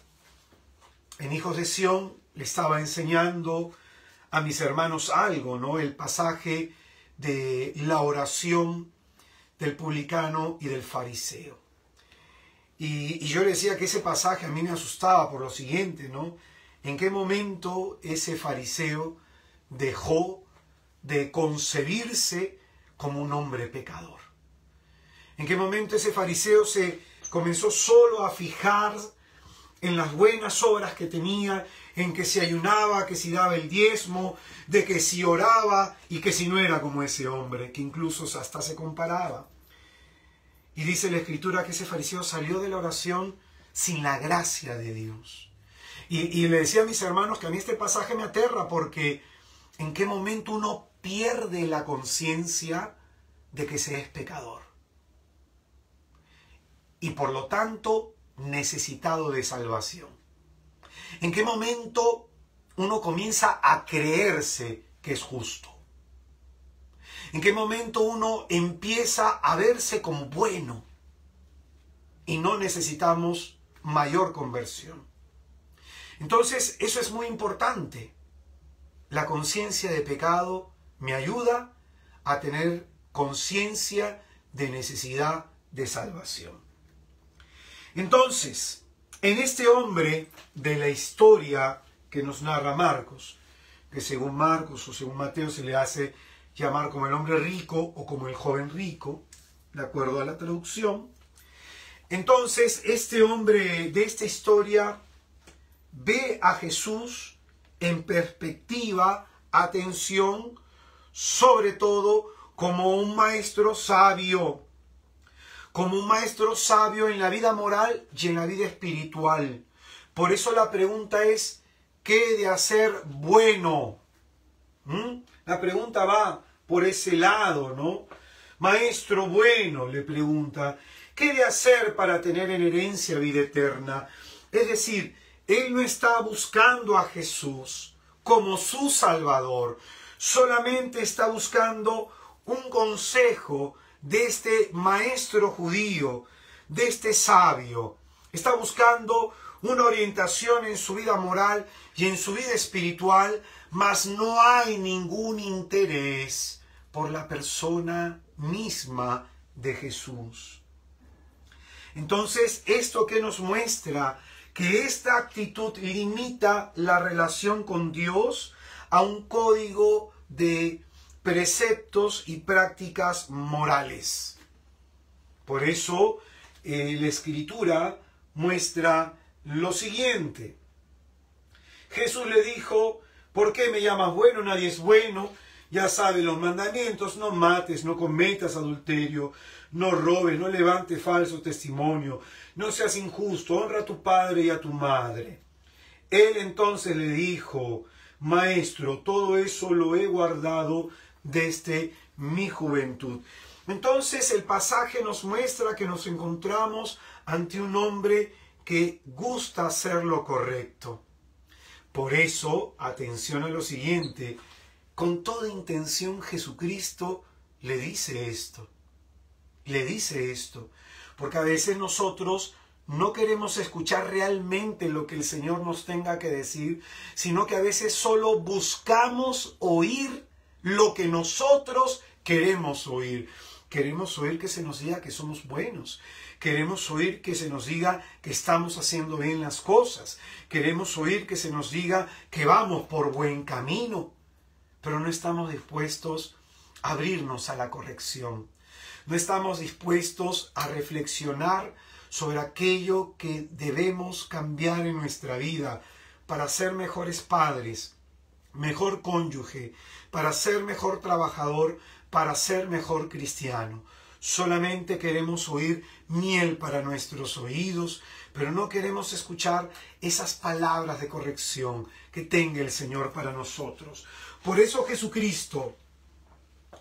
en Hijos de Sión, le estaba enseñando a mis hermanos algo, ¿no? El pasaje de la oración del publicano y del fariseo. Y yo le decía que ese pasaje a mí me asustaba por lo siguiente, ¿no? ¿En qué momento ese fariseo dejó de concebirse como un hombre pecador? ¿En qué momento ese fariseo se comenzó solo a fijar en las buenas obras que tenía, en que si ayunaba, que si daba el diezmo, de que si oraba y que si no era como ese hombre, que incluso hasta se comparaba? Y dice la Escritura que ese fariseo salió de la oración sin la gracia de Dios. Y le decía a mis hermanos que a mí este pasaje me aterra porque ¿en qué momento uno pierde la conciencia de que se es pecador? Y por lo tanto necesitado de salvación. ¿En qué momento uno comienza a creerse que es justo? ¿En qué momento uno empieza a verse como bueno y no necesitamos mayor conversión? Entonces, eso es muy importante. La conciencia de pecado me ayuda a tener conciencia de necesidad de salvación. Entonces, en este hombre de la historia que nos narra Marcos, que según Marcos o según Mateo se le hace llamar como el hombre rico o como el joven rico, de acuerdo a la traducción. Entonces, este hombre de esta historia ve a Jesús en perspectiva, atención, sobre todo como un maestro sabio en la vida moral y en la vida espiritual. Por eso la pregunta es, ¿qué he de hacer bueno? La pregunta va por ese lado, ¿no? Maestro bueno, le pregunta, ¿qué he de hacer para tener en herencia vida eterna? Es decir, él no está buscando a Jesús como su Salvador, solamente está buscando un consejo de este maestro judío, de este sabio. Está buscando una orientación en su vida moral y en su vida espiritual, mas no hay ningún interés por la persona misma de Jesús. Entonces, ¿esto qué nos muestra? Que esta actitud limita la relación con Dios a un código de preceptos y prácticas morales. Por eso la Escritura muestra lo siguiente. Jesús le dijo, ¿por qué me llamas bueno? Nadie es bueno. Ya sabes los mandamientos, no mates, no cometas adulterio, no robes, no levantes falso testimonio, no seas injusto, honra a tu padre y a tu madre. Él entonces le dijo, Maestro, todo eso lo he guardado desde mi juventud. Entonces el pasaje nos muestra que nos encontramos ante un hombre que gusta hacer lo correcto. Por eso, atención a lo siguiente, con toda intención Jesucristo le dice esto. Le dice esto. Porque a veces nosotros no queremos escuchar realmente lo que el Señor nos tenga que decir, sino que a veces solo buscamos oír lo que nosotros queremos oír. Queremos oír que se nos diga que somos buenos. Queremos oír que se nos diga que estamos haciendo bien las cosas. Queremos oír que se nos diga que vamos por buen camino. Pero no estamos dispuestos a abrirnos a la corrección. No estamos dispuestos a reflexionar sobre aquello que debemos cambiar en nuestra vida para ser mejores padres, mejor cónyuge, para ser mejor trabajador, para ser mejor cristiano. Solamente queremos oír miel para nuestros oídos, pero no queremos escuchar esas palabras de corrección que tenga el Señor para nosotros. Por eso Jesucristo,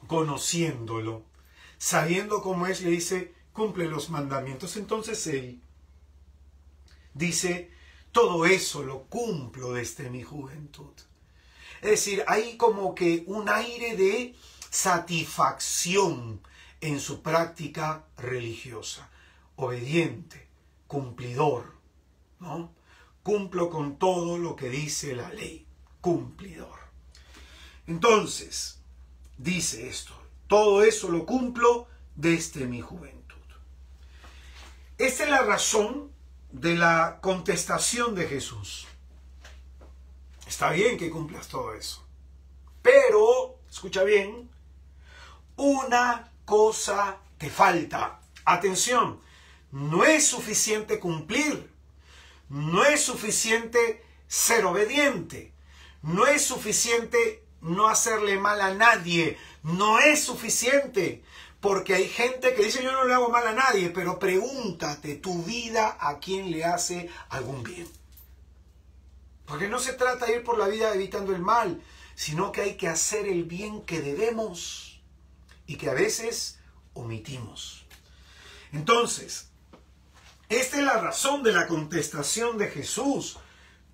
conociéndolo, sabiendo cómo es, le dice, cumple los mandamientos. Entonces él dice, todo eso lo cumplo desde mi juventud. Es decir, hay como que un aire de satisfacción en su práctica religiosa. Obediente, cumplidor, ¿no? Cumplo con todo lo que dice la ley. Cumplidor. Entonces, dice esto, todo eso lo cumplo desde mi juventud. Esta es la razón de la contestación de Jesús. Está bien que cumplas todo eso, pero, escucha bien, una cosa te falta. Atención, no es suficiente cumplir, no es suficiente ser obediente, no es suficiente no hacerle mal a nadie, no es suficiente. Porque hay gente que dice, yo no le hago mal a nadie, pero pregúntate, tu vida, ¿a quién le hace algún bien? Porque no se trata de ir por la vida evitando el mal, sino que hay que hacer el bien que debemos y que a veces omitimos. Entonces, esta es la razón de la contestación de Jesús.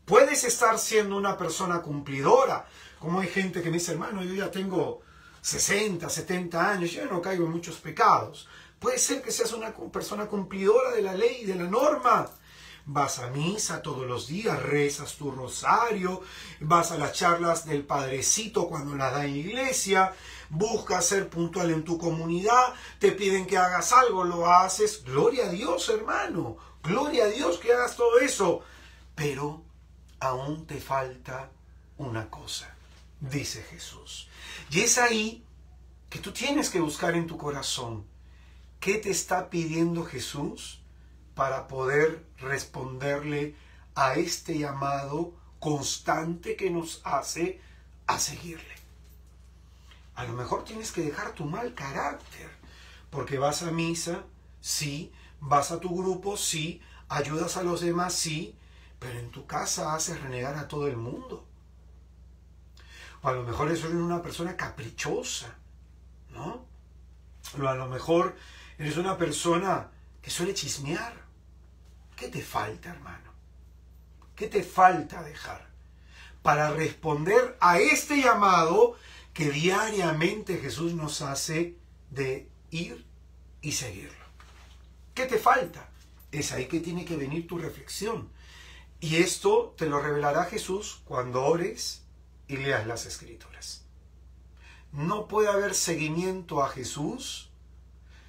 Puedes estar siendo una persona cumplidora, como hay gente que me dice, hermano, yo ya tengo 60, 70 años, yo no caigo en muchos pecados. Puede ser que seas una persona cumplidora de la ley y de la norma. Vas a misa todos los días, rezas tu rosario, vas a las charlas del Padrecito cuando las da en iglesia, buscas ser puntual en tu comunidad, te piden que hagas algo, lo haces. Gloria a Dios, hermano, gloria a Dios que hagas todo eso. Pero aún te falta una cosa. dice Jesús. Y es ahí que tú tienes que buscar en tu corazón qué te está pidiendo Jesús para poder responderle a este llamado constante que nos hace a seguirle. A lo mejor tienes que dejar tu mal carácter, porque vas a misa, sí, vas a tu grupo, sí, ayudas a los demás, sí, pero en tu casa haces renegar a todo el mundo. O a lo mejor eres una persona caprichosa, ¿no? O a lo mejor eres una persona que suele chismear. ¿Qué te falta, hermano? ¿Qué te falta dejar para responder a este llamado que diariamente Jesús nos hace de ir y seguirlo? ¿Qué te falta? Es ahí que tiene que venir tu reflexión. Y esto te lo revelará Jesús cuando ores y leas las Escrituras. No puede haber seguimiento a Jesús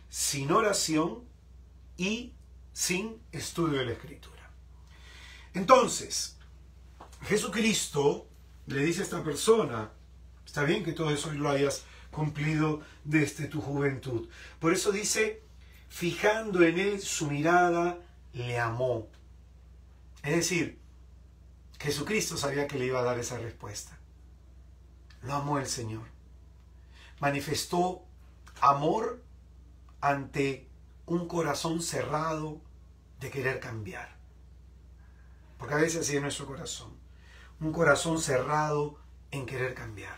sin oración y sin estudio de la Escritura. Entonces, Jesucristo le dice a esta persona, está bien que todo eso lo hayas cumplido desde tu juventud. Por eso dice, fijando en él su mirada, le amó. Es decir, Jesucristo sabía que le iba a dar esa respuesta. Lo amó el Señor. Manifestó amor ante un corazón cerrado de querer cambiar. Porque a veces así es nuestro corazón. Un corazón cerrado en querer cambiar.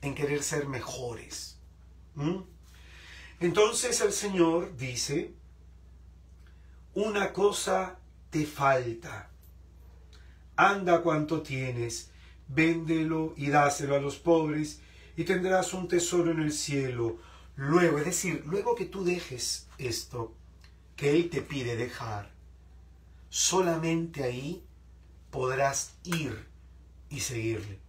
En querer ser mejores. Entonces el Señor dice, una cosa te falta. Anda cuanto tienes, véndelo y dáselo a los pobres y tendrás un tesoro en el cielo. Luego, es decir, luego que tú dejes esto que Él te pide dejar, solamente ahí podrás ir y seguirle.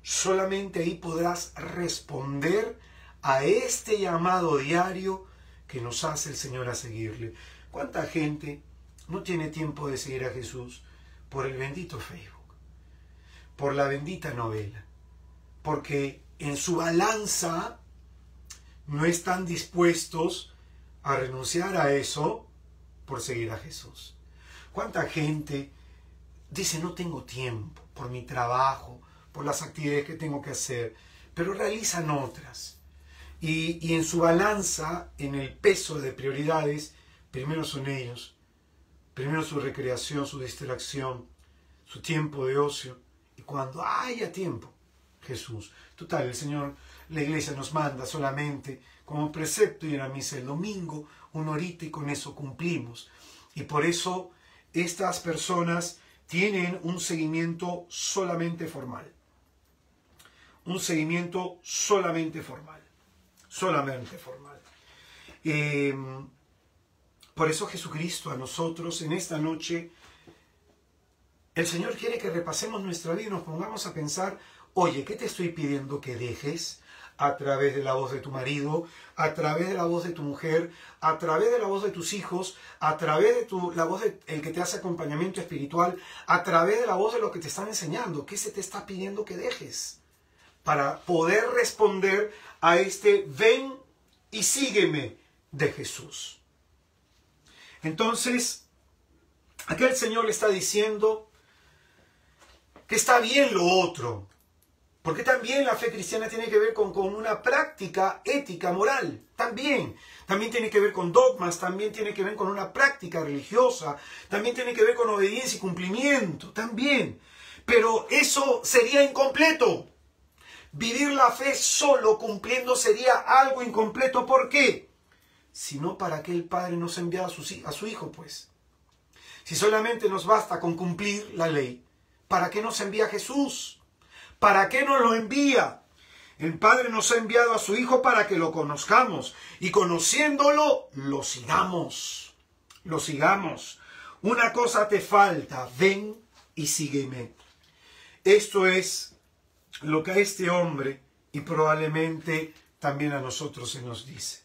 Solamente ahí podrás responder a este llamado diario que nos hace el Señor a seguirle. ¿Cuánta gente no tiene tiempo de seguir a Jesús por el bendito Facebook, por la bendita novela? Porque en su balanza no están dispuestos a renunciar a eso por seguir a Jesús. ¿Cuánta gente dice no tengo tiempo por mi trabajo, por las actividades que tengo que hacer, pero realizan otras? Y en su balanza, en el peso de prioridades, primero son ellos, primero su recreación, su distracción, su tiempo de ocio. Y cuando haya tiempo, Jesús. Total, el Señor, la iglesia nos manda solamente como precepto ir a misa el domingo, una horita y con eso cumplimos. Y por eso estas personas tienen un seguimiento solamente formal. Un seguimiento solamente formal. Solamente formal. Por eso Jesucristo a nosotros en esta noche, el Señor quiere que repasemos nuestra vida y nos pongamos a pensar, oye, ¿qué te estoy pidiendo que dejes? A través de la voz de tu marido, a través de la voz de tu mujer, a través de la voz de tus hijos, a través de la voz del que te hace acompañamiento espiritual, a través de la voz de lo que te están enseñando. ¿Qué se te está pidiendo que dejes? Para poder responder a este ven y sígueme de Jesús. Entonces, aquí el Señor le está diciendo que está bien lo otro. Porque también la fe cristiana tiene que ver con una práctica ética, moral. También tiene que ver con dogmas, también tiene que ver con una práctica religiosa, también tiene que ver con obediencia y cumplimiento, también. Pero eso sería incompleto. Vivir la fe solo cumpliendo sería algo incompleto. ¿Por qué? Si no, ¿para qué el Padre nos envía a su Hijo, pues? Si solamente nos basta con cumplir la ley, ¿para qué nos envía Jesús? ¿Para qué nos lo envía? El Padre nos ha enviado a su Hijo para que lo conozcamos y conociéndolo, lo sigamos. Lo sigamos. Una cosa te falta, ven y sígueme. Esto es lo que a este hombre y probablemente también a nosotros se nos dice.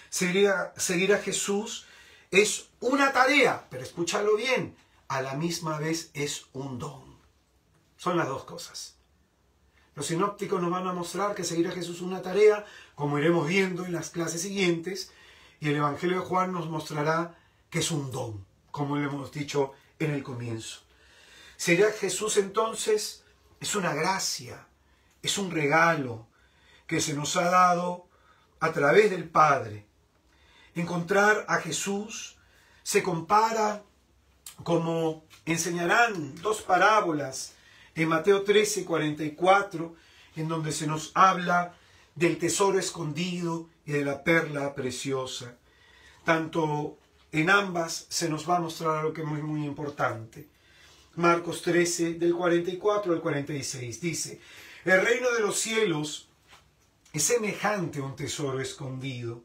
Seguir a Jesús es una tarea, pero escúchalo bien, a la misma vez es un don. Son las dos cosas. Los sinópticos nos van a mostrar que seguir a Jesús es una tarea, como iremos viendo en las clases siguientes, y el Evangelio de Juan nos mostrará que es un don, como lo hemos dicho en el comienzo. Seguir a Jesús entonces es una gracia, es un regalo que se nos ha dado a través del Padre. Encontrar a Jesús se compara, como enseñarán dos parábolas en Mateo 13, 44, en donde se nos habla del tesoro escondido y de la perla preciosa. Tanto en ambas se nos va a mostrar algo que es muy importante. Marcos 13, del 44 al 46, dice: el reino de los cielos es semejante a un tesoro escondido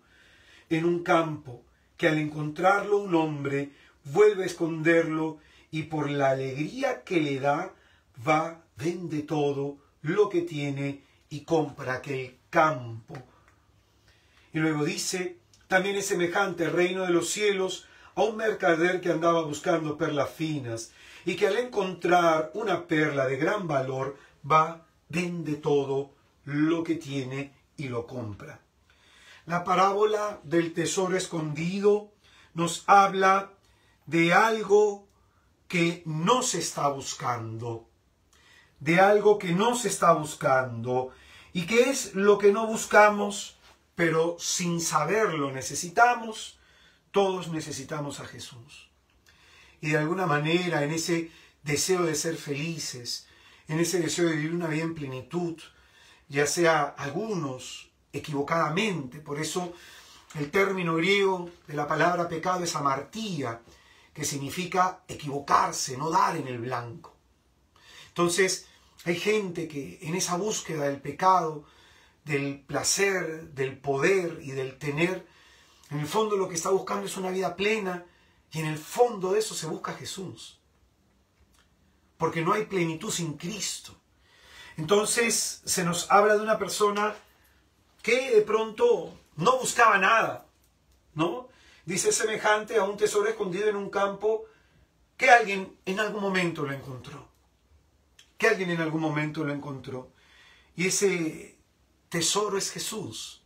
en un campo, que al encontrarlo un hombre vuelve a esconderlo, y por la alegría que le da, va, vende todo lo que tiene y compra aquel campo. Y luego dice: también es semejante el reino de los cielos a un mercader que andaba buscando perlas finas, y que al encontrar una perla de gran valor, va, vende todo lo que tiene y lo compra. La parábola del tesoro escondido nos habla de algo que no se está buscando, de algo que no se está buscando. ¿Y qué es lo que no buscamos, pero sin saberlo necesitamos? Todos necesitamos a Jesús. Y de alguna manera, en ese deseo de ser felices, en ese deseo de vivir una vida en plenitud, ya sea algunos equivocadamente, por eso el término griego de la palabra pecado es amartía, que significa equivocarse, no dar en el blanco. Entonces, hay gente que en esa búsqueda del pecado, del placer, del poder y del tener, en el fondo lo que está buscando es una vida plena, y en el fondo de eso se busca a Jesús. Porque no hay plenitud sin Cristo. Entonces se nos habla de una persona que de pronto no buscaba nada, ¿no? Dice semejante a un tesoro escondido en un campo que alguien en algún momento lo encontró. Que alguien en algún momento lo encontró. Y ese tesoro es Jesús.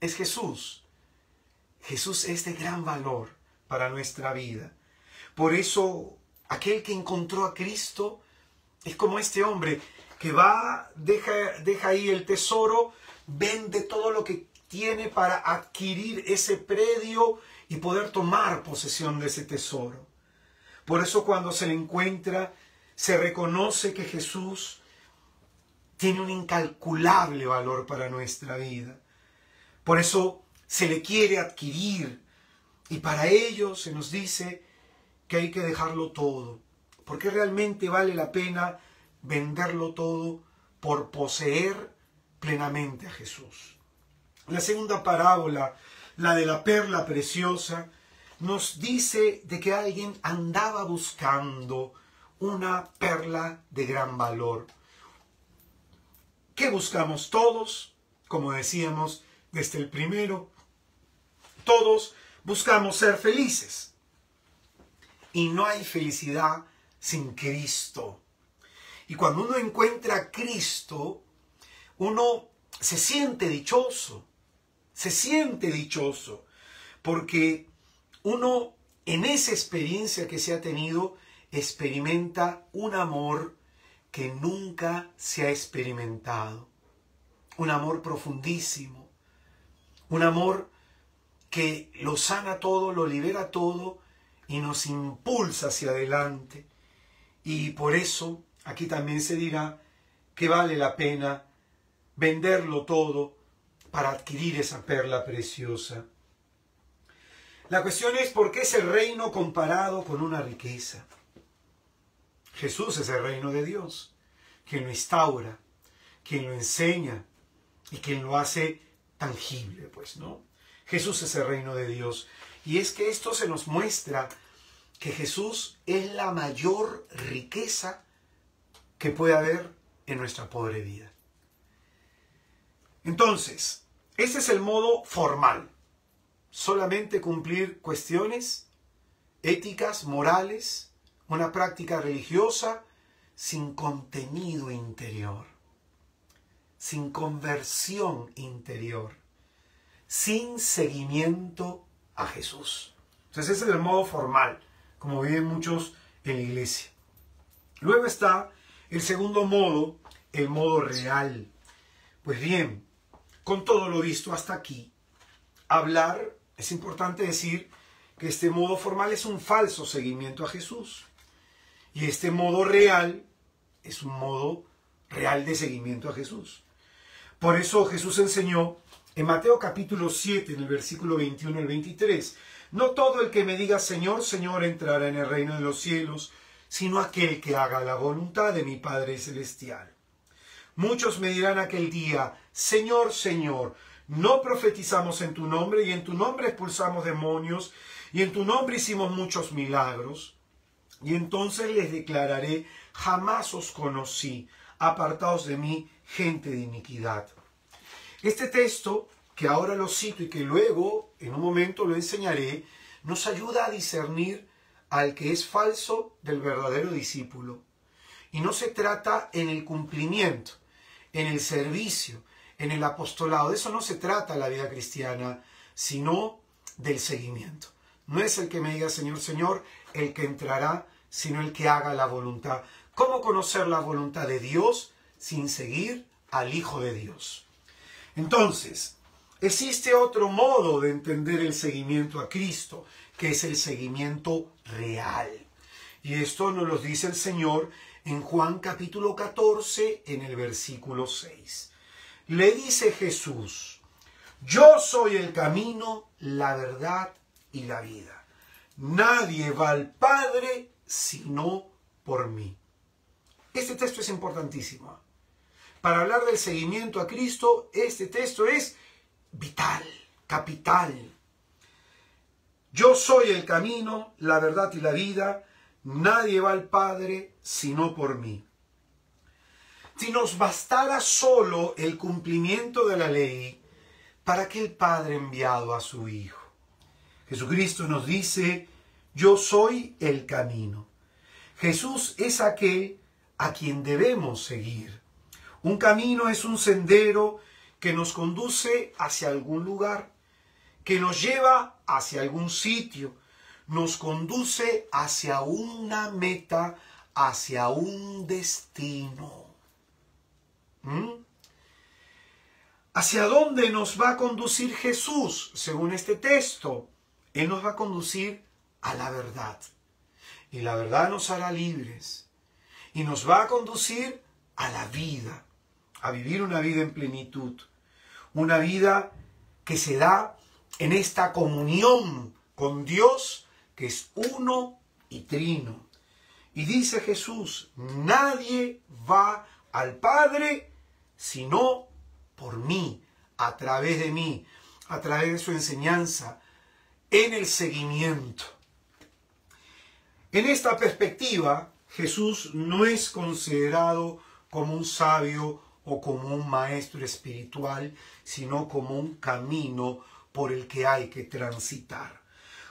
Es Jesús. Jesús es de gran valor para nuestra vida. Por eso, aquel que encontró a Cristo es como este hombre que va, deja ahí el tesoro, vende todo lo que tiene para adquirir ese predio y poder tomar posesión de ese tesoro. Por eso cuando se le encuentra, se reconoce que Jesús tiene un incalculable valor para nuestra vida. Por eso se le quiere adquirir, y para ello se nos dice que hay que dejarlo todo, porque realmente vale la pena venderlo todo por poseer plenamente a Jesús. La segunda parábola, la de la perla preciosa, nos dice de que alguien andaba buscando una perla de gran valor. ¿Qué buscamos todos? Como decíamos desde el primero, todos buscamos ser felices. Y no hay felicidad sin Cristo. Y cuando uno encuentra a Cristo, uno se siente dichoso. Se siente dichoso. Porque uno, en esa experiencia que se ha tenido, experimenta un amor que nunca se ha experimentado. Un amor profundísimo. Un amor que lo sana todo, lo libera todo y nos impulsa hacia adelante. Y por eso aquí también se dirá que vale la pena venderlo todo para adquirir esa perla preciosa. La cuestión es: ¿por qué es el reino comparado con una riqueza? Jesús es el reino de Dios, quien lo instaura, quien lo enseña y quien lo hace tangible, pues, ¿no? Jesús es el reino de Dios. Y es que esto se nos muestra que Jesús es la mayor riqueza que puede haber en nuestra pobre vida. Entonces, ese es el modo formal. Solamente cumplir cuestiones éticas, morales, una práctica religiosa sin contenido interior. sin conversión interior, sin seguimiento a Jesús. Entonces ese es el modo formal, como viven muchos en la iglesia. Luego está el segundo modo, el modo real. Pues bien, con todo lo visto hasta aquí, es importante decir que este modo formal es un falso seguimiento a Jesús. Y este modo real es un modo real de seguimiento a Jesús. Por eso Jesús enseñó en Mateo capítulo 7, en el versículo 21 al 23, no todo el que me diga Señor, Señor entrará en el reino de los cielos, sino aquel que haga la voluntad de mi Padre celestial. Muchos me dirán aquel día, Señor, Señor, no profetizamos en tu nombre, y en tu nombre expulsamos demonios, y en tu nombre hicimos muchos milagros. Y entonces les declararé, jamás os conocí, apartaos de mí, gente de iniquidad. Este texto, que ahora lo cito y que luego en un momento lo enseñaré, nos ayuda a discernir al que es falso del verdadero discípulo. Y no se trata en el cumplimiento, en el servicio, en el apostolado. De eso no se trata la vida cristiana, sino del seguimiento. No es el que me diga Señor, Señor, el que entrará, sino el que haga la voluntad. ¿Cómo conocer la voluntad de Dios sin seguir al Hijo de Dios? Entonces, existe otro modo de entender el seguimiento a Cristo, que es el seguimiento real. Y esto nos lo dice el Señor en Juan capítulo 14, en el versículo 6. Le dice Jesús, yo soy el camino, la verdad y la vida. Nadie va al Padre sino por mí. Este texto es importantísimo. Para hablar del seguimiento a Cristo, este texto es vital, capital. Yo soy el camino, la verdad y la vida. Nadie va al Padre sino por mí. Si nos bastara solo el cumplimiento de la ley, ¿para qué el Padre ha enviado a su Hijo? Jesucristo nos dice, yo soy el camino. Jesús es aquel a quien debemos seguir. Un camino es un sendero que nos conduce hacia algún lugar, que nos lleva hacia algún sitio, nos conduce hacia una meta, hacia un destino. ¿Hacia dónde nos va a conducir Jesús? Según este texto, Él nos va a conducir a la verdad. Y la verdad nos hará libres. Y nos va a conducir a la vida, a vivir una vida en plenitud. Una vida que se da en esta comunión con Dios, que es uno y trino. Y dice Jesús, nadie va al Padre sino por mí, a través de mí, a través de su enseñanza, en el seguimiento. En esta perspectiva, Jesús no es considerado como un sabio o como un maestro espiritual, sino como un camino por el que hay que transitar.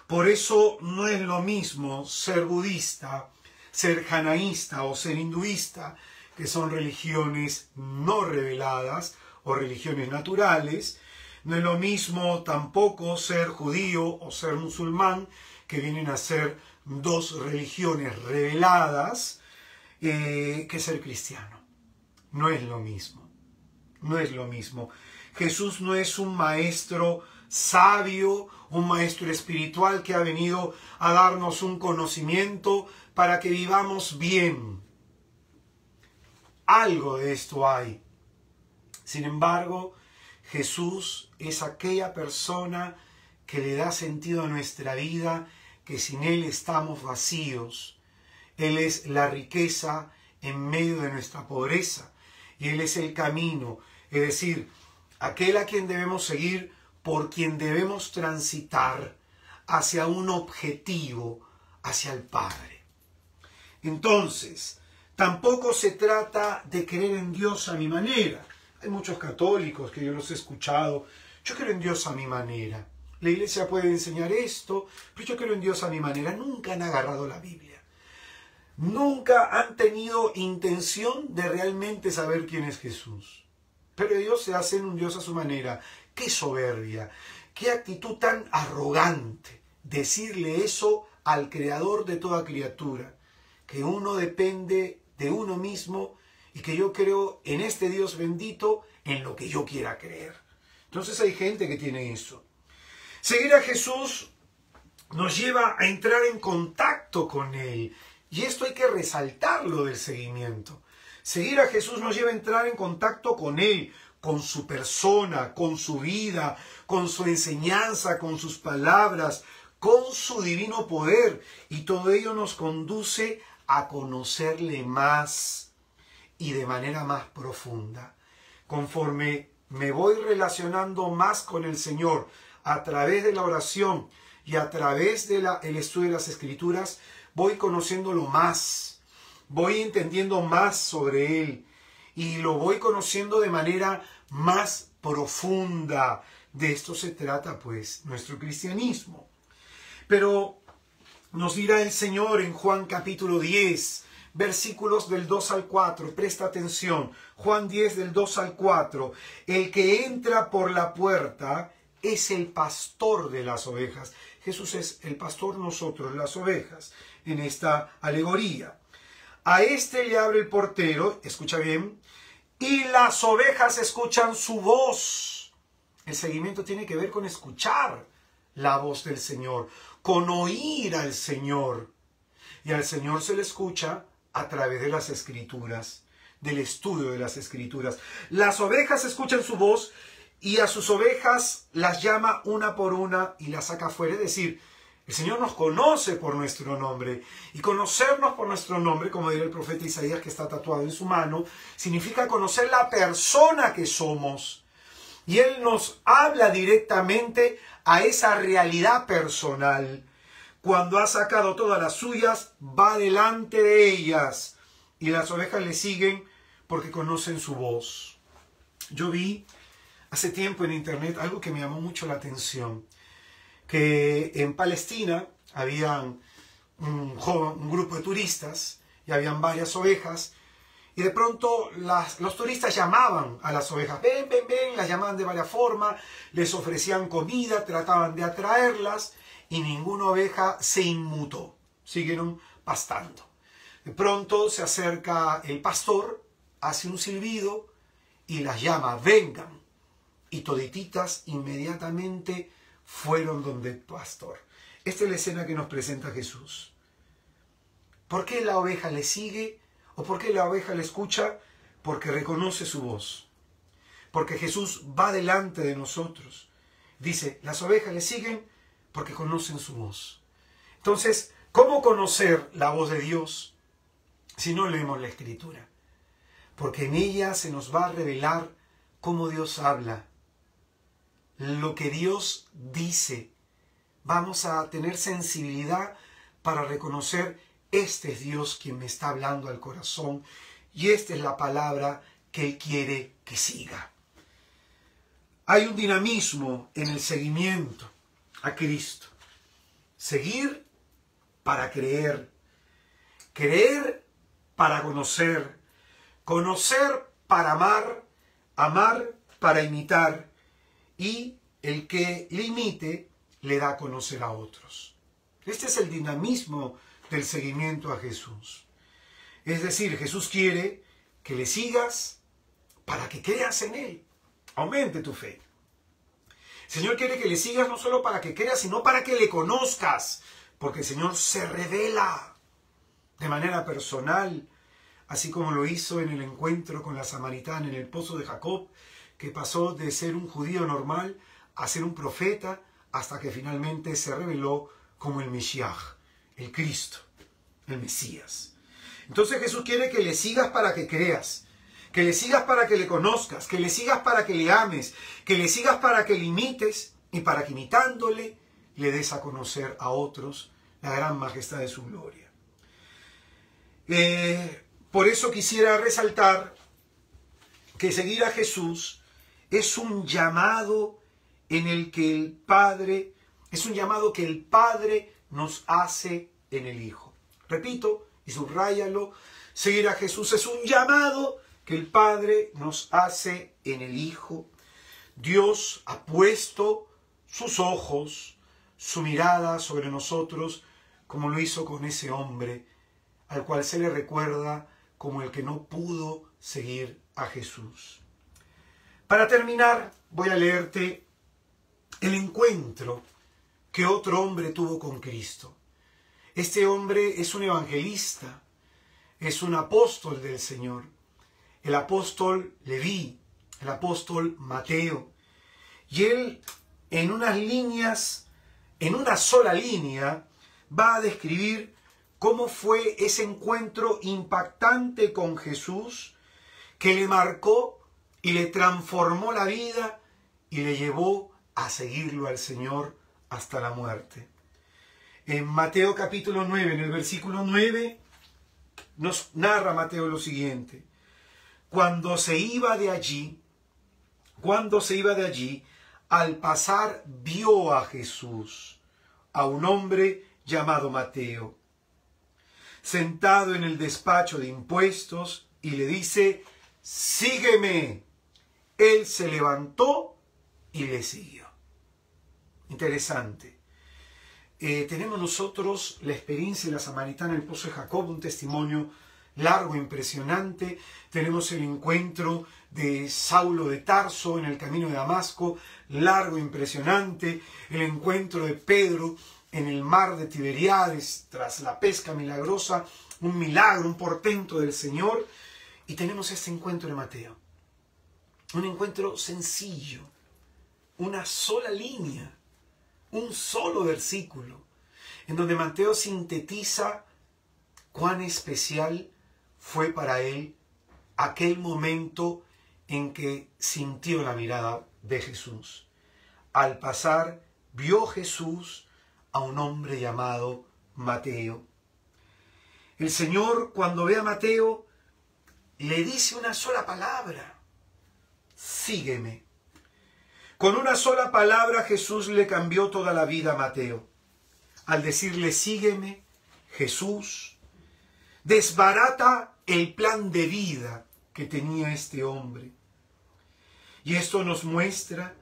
Por eso no es lo mismo ser budista, ser janaísta o ser hinduista, que son religiones no reveladas o religiones naturales. No es lo mismo tampoco ser judío o ser musulmán, que vienen a ser dos religiones reveladas, que ser cristiano. No es lo mismo. No es lo mismo. Jesús no es un maestro sabio, un maestro espiritual que ha venido a darnos un conocimiento para que vivamos bien. Algo de esto hay. Sin embargo, Jesús es aquella persona que le da sentido a nuestra vida, que sin Él estamos vacíos. Él es la riqueza en medio de nuestra pobreza. Y Él es el camino, es decir, aquel a quien debemos seguir, por quien debemos transitar hacia un objetivo, hacia el Padre. Entonces, tampoco se trata de creer en Dios a mi manera. Hay muchos católicos que yo los he escuchado. Yo creo en Dios a mi manera. La iglesia puede enseñar esto, pero yo creo en Dios a mi manera. Nunca han agarrado la Biblia. Nunca han tenido intención de realmente saber quién es Jesús. pero Dios se hace un Dios a su manera. ¡Qué soberbia! ¡Qué actitud tan arrogante! Decirle eso al Creador de toda criatura, que uno depende de uno mismo y que yo creo en este Dios bendito en lo que yo quiera creer. Entonces hay gente que tiene eso. Seguir a Jesús nos lleva a entrar en contacto con Él. Y esto hay que resaltarlo del seguimiento. Seguir a Jesús nos lleva a entrar en contacto con Él, con su persona, con su vida, con su enseñanza, con sus palabras, con su divino poder. Y todo ello nos conduce a conocerle más y de manera más profunda. Conforme me voy relacionando más con el Señor a través de la oración y a través del estudio de las Escrituras, voy conociéndolo más, voy entendiendo más sobre Él y lo voy conociendo de manera más profunda. De esto se trata, pues, nuestro cristianismo. Pero nos dirá el Señor en Juan capítulo 10, versículos del 2 al 4, presta atención, Juan 10 del 2 al 4, el que entra por la puerta es el pastor de las ovejas. Jesús es el pastor, nosotros las ovejas, en esta alegoría. A este le abre el portero, escucha bien, y las ovejas escuchan su voz. El seguimiento tiene que ver con escuchar la voz del Señor, con oír al Señor. Y al Señor se le escucha a través de las Escrituras, del estudio de las Escrituras. Las ovejas escuchan su voz y a sus ovejas las llama una por una y las saca afuera. Es decir, el Señor nos conoce por nuestro nombre. Y conocernos por nuestro nombre, como dirá el profeta Isaías, que está tatuado en su mano, significa conocer la persona que somos. Y Él nos habla directamente a esa realidad personal. Cuando ha sacado todas las suyas, va delante de ellas. Y las ovejas le siguen porque conocen su voz. Yo vi hace tiempo en internet algo que me llamó mucho la atención. Que en Palestina había un grupo de turistas y habían varias ovejas. Y de pronto los turistas llamaban a las ovejas. Ven, ven, ven. Las llamaban de varias formas. Les ofrecían comida, trataban de atraerlas. Y ninguna oveja se inmutó. Siguieron pastando. De pronto se acerca el pastor, hace un silbido y las llama, vengan. Y todititas inmediatamente fueron donde el pastor. Esta es la escena que nos presenta Jesús. ¿Por qué la oveja le sigue? ¿O por qué la oveja le escucha? Porque reconoce su voz. Porque Jesús va delante de nosotros. Dice, las ovejas le siguen porque conocen su voz. Entonces, ¿cómo conocer la voz de Dios si no leemos la Escritura? Porque en ella se nos va a revelar cómo Dios habla, lo que Dios dice. Vamos a tener sensibilidad para reconocer, este es Dios quien me está hablando al corazón y esta es la palabra que Él quiere que siga. Hay un dinamismo en el seguimiento a Cristo. Seguir para creer. Creer para conocer. Conocer para amar. Amar para imitar. Y el que le imite le da a conocer a otros. Este es el dinamismo del seguimiento a Jesús. Es decir, Jesús quiere que le sigas para que creas en Él. Aumente tu fe. El Señor quiere que le sigas no solo para que creas, sino para que le conozcas. Porque el Señor se revela de manera personal, así como lo hizo en el encuentro con la samaritana en el pozo de Jacob, que pasó de ser un judío normal a ser un profeta, hasta que finalmente se reveló como el Mesías, el Cristo, el Mesías. Entonces Jesús quiere que le sigas para que creas, que le sigas para que le conozcas, que le sigas para que le ames, que le sigas para que le imites y para que imitándole le des a conocer a otros la gran majestad de su gloria. Por eso quisiera resaltar que seguir a Jesús es un llamado en el que el Padre, es un llamado que el Padre nos hace en el Hijo. Repito y subráyalo, seguir a Jesús es un llamado que el Padre nos hace en el Hijo. Dios ha puesto sus ojos, su mirada sobre nosotros, como lo hizo con ese hombre, al cual se le recuerda como el que no pudo seguir a Jesús. Para terminar, voy a leerte el encuentro que otro hombre tuvo con Cristo. Este hombre es un evangelista, es un apóstol del Señor, el apóstol Leví, el apóstol Mateo. Y él, en unas líneas, en una sola línea, va a describir cómo fue ese encuentro impactante con Jesús que le marcó y le transformó la vida y le llevó a seguirlo al Señor hasta la muerte. En Mateo capítulo 9, en el versículo 9, nos narra Mateo lo siguiente. Cuando se iba de allí, al pasar vio a Jesús, a un hombre llamado Mateo, sentado en el despacho de impuestos, y le dice, sígueme. Él se levantó y le siguió. Interesante. Tenemos nosotros la experiencia de la samaritana del Pozo de Jacob, un testimonio largo, impresionante. Tenemos el encuentro de Saulo de Tarso en el camino de Damasco, largo, impresionante. El encuentro de Pedro en el mar de Tiberíades tras la pesca milagrosa, un milagro, un portento del Señor. Y tenemos este encuentro de Mateo, un encuentro sencillo, una sola línea, un solo versículo, en donde Mateo sintetiza cuán especial fue para él aquel momento en que sintió la mirada de Jesús. Al pasar, vio Jesús a un hombre llamado Mateo. El Señor, cuando ve a Mateo, le dice una sola palabra: sígueme. Con una sola palabra Jesús le cambió toda la vida a Mateo. Al decirle sígueme, Jesús desbarata el plan de vida que tenía este hombre. Y esto nos muestra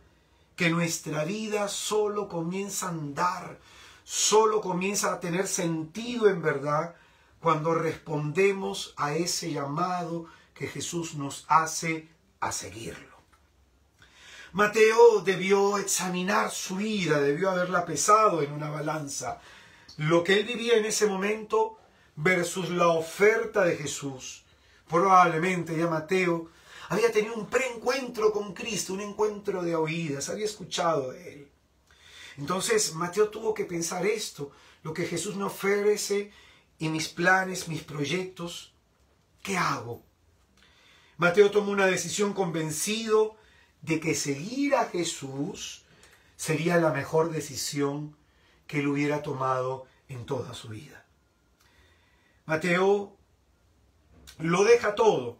que nuestra vida solo comienza a andar, solo comienza a tener sentido en verdad cuando respondemos a ese llamado que Jesús nos hace a seguirlo. Mateo debió examinar su vida, debió haberla pesado en una balanza, lo que él vivía en ese momento versus la oferta de Jesús. Probablemente ya Mateo había tenido un preencuentro con Cristo, un encuentro de oídas, había escuchado de él. Entonces Mateo tuvo que pensar esto: lo que Jesús me ofrece y mis planes, mis proyectos, ¿qué hago? Mateo tomó una decisión convencido de que seguir a Jesús sería la mejor decisión que él hubiera tomado en toda su vida. Mateo lo deja todo,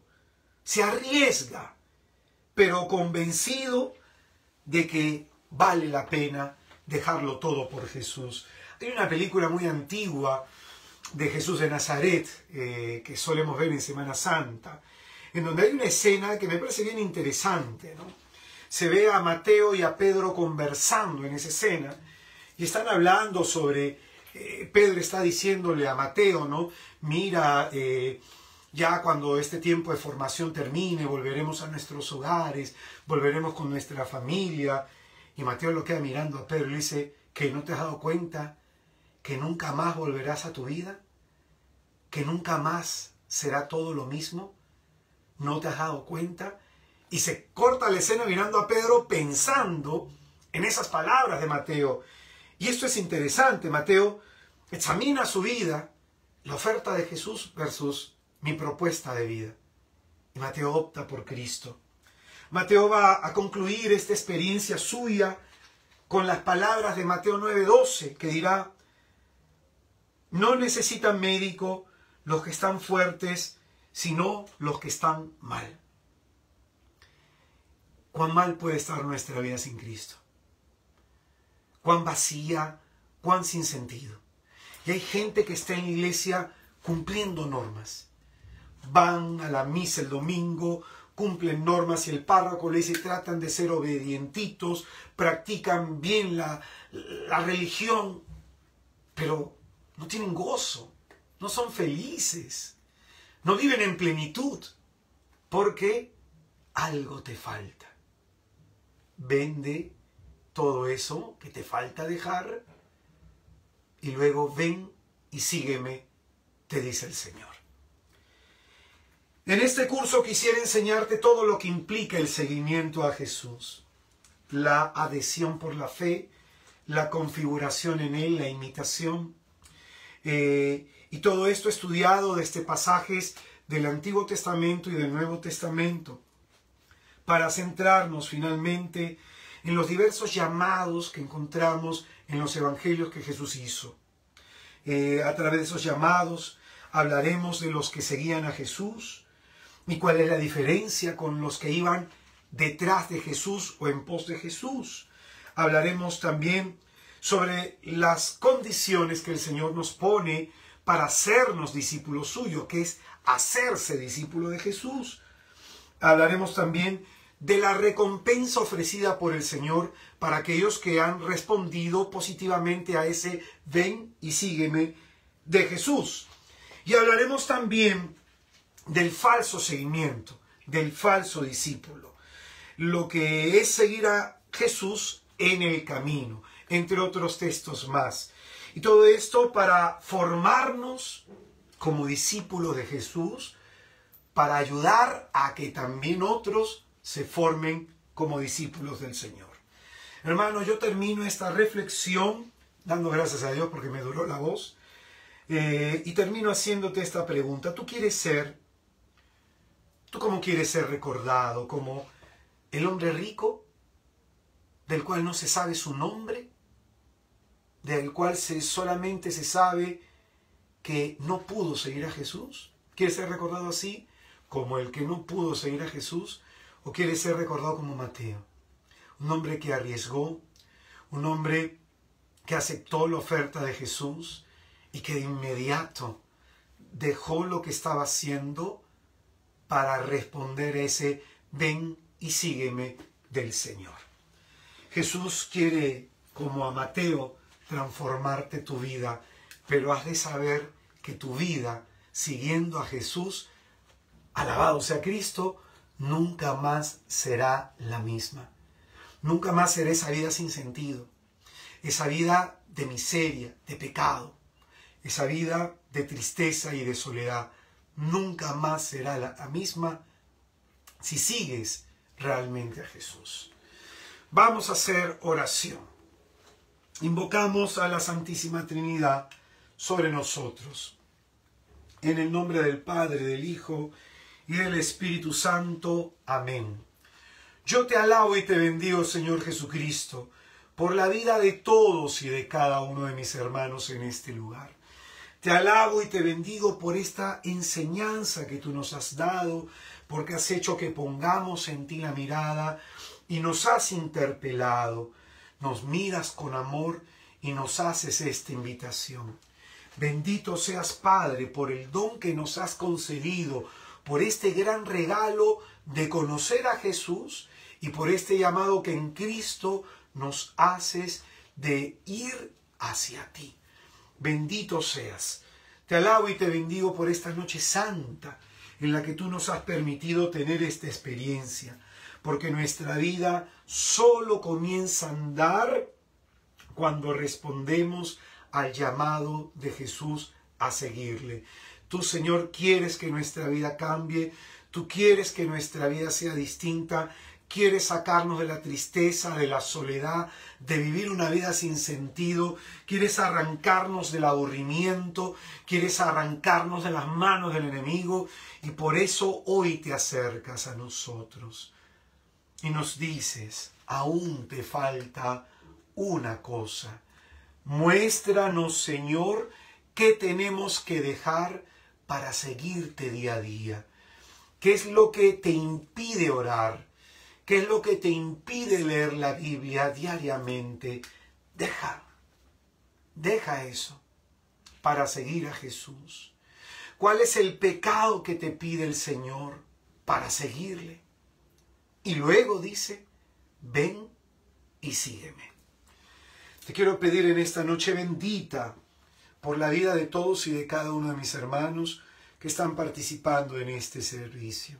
se arriesga, pero convencido de que vale la pena dejarlo todo por Jesús. Hay una película muy antigua de Jesús de Nazaret que solemos ver en Semana Santa, en donde hay una escena que me parece bien interesante, ¿no? Se ve a Mateo y a Pedro conversando en esa escena y están hablando sobre, Pedro está diciéndole a Mateo, ¿no? Mira, ya cuando este tiempo de formación termine, volveremos a nuestros hogares, volveremos con nuestra familia. Y Mateo lo queda mirando a Pedro y le dice, ¿que no te has dado cuenta que nunca más volverás a tu vida? ¿Que nunca más será todo lo mismo? ¿No te has dado cuenta? Y se corta la escena mirando a Pedro pensando en esas palabras de Mateo. Y esto es interesante. Mateo examina su vida, la oferta de Jesús versus mi propuesta de vida. Y Mateo opta por Cristo. Mateo va a concluir esta experiencia suya con las palabras de Mateo 9:12, que dirá: no necesitan médico los que están fuertes, sino los que están mal. ¿Cuán mal puede estar nuestra vida sin Cristo? ¿Cuán vacía? ¿Cuán sin sentido? Y hay gente que está en la iglesia cumpliendo normas, van a la misa el domingo, cumplen normas y el párroco le dice tratan de ser obedientitos, practican bien la religión, pero no tienen gozo, no son felices, no viven en plenitud, porque algo te falta. Vende todo eso que te falta dejar y luego ven y sígueme, te dice el Señor. En este curso quisiera enseñarte todo lo que implica el seguimiento a Jesús. La adhesión por la fe, la configuración en Él, la imitación. Y todo esto estudiado desde pasajes del Antiguo Testamento y del Nuevo Testamento, para centrarnos finalmente en los diversos llamados que encontramos en los evangelios que Jesús hizo. A través de esos llamados hablaremos de los que seguían a Jesús y cuál es la diferencia con los que iban detrás de Jesús o en pos de Jesús. Hablaremos también sobre las condiciones que el Señor nos pone para hacernos discípulos suyos, que es hacerse discípulo de Jesús. Hablaremos también de la recompensa ofrecida por el Señor para aquellos que han respondido positivamente a ese ven y sígueme de Jesús. Y hablaremos también del falso seguimiento, del falso discípulo, lo que es seguir a Jesús en el camino, entre otros textos más. Y todo esto para formarnos como discípulos de Jesús, para ayudar a que también otros se formen como discípulos del Señor. Hermanos, yo termino esta reflexión dando gracias a Dios porque me duró la voz, y termino haciéndote esta pregunta. ¿Tú cómo quieres ser recordado? ¿Como el hombre rico, del cual no se sabe su nombre, del cual solamente se sabe que no pudo seguir a Jesús? ¿Quieres ser recordado así, como el que no pudo seguir a Jesús? ¿O quieres ser recordado como Mateo? Un hombre que arriesgó, un hombre que aceptó la oferta de Jesús y que de inmediato dejó lo que estaba haciendo para responder ese ven y sígueme del Señor. Jesús quiere, como a Mateo, transformarte tu vida, pero has de saber que tu vida, siguiendo a Jesús, alabado sea Cristo, nunca más será la misma. Nunca más será esa vida sin sentido, esa vida de miseria, de pecado, esa vida de tristeza y de soledad. Nunca más será la misma si sigues realmente a Jesús. Vamos a hacer oración. Invocamos a la Santísima Trinidad sobre nosotros. En el nombre del Padre, del Hijo y del Espíritu Santo. Amén. Yo te alabo y te bendigo, Señor Jesucristo, por la vida de todos y de cada uno de mis hermanos en este lugar. Te alabo y te bendigo por esta enseñanza que tú nos has dado, porque has hecho que pongamos en ti la mirada y nos has interpelado. Nos miras con amor y nos haces esta invitación. Bendito seas, Padre, por el don que nos has concedido, por este gran regalo de conocer a Jesús y por este llamado que en Cristo nos haces de ir hacia ti. Bendito seas. Te alabo y te bendigo por esta noche santa en la que tú nos has permitido tener esta experiencia, porque nuestra vida solo comienza a andar cuando respondemos al llamado de Jesús a seguirle. Tú, Señor, quieres que nuestra vida cambie, tú quieres que nuestra vida sea distinta, quieres sacarnos de la tristeza, de la soledad, de vivir una vida sin sentido, quieres arrancarnos del aburrimiento, quieres arrancarnos de las manos del enemigo, y por eso hoy te acercas a nosotros y nos dices, aún te falta una cosa. Muéstranos, Señor, qué tenemos que dejar para seguirte día a día. ¿Qué es lo que te impide orar? ¿Qué es lo que te impide leer la Biblia diariamente? Deja eso para seguir a Jesús. ¿Cuál es el pecado que te pide el Señor para seguirle? Y luego dice, ven y sígueme. Te quiero pedir en esta noche bendita por la vida de todos y de cada uno de mis hermanos que están participando en este servicio,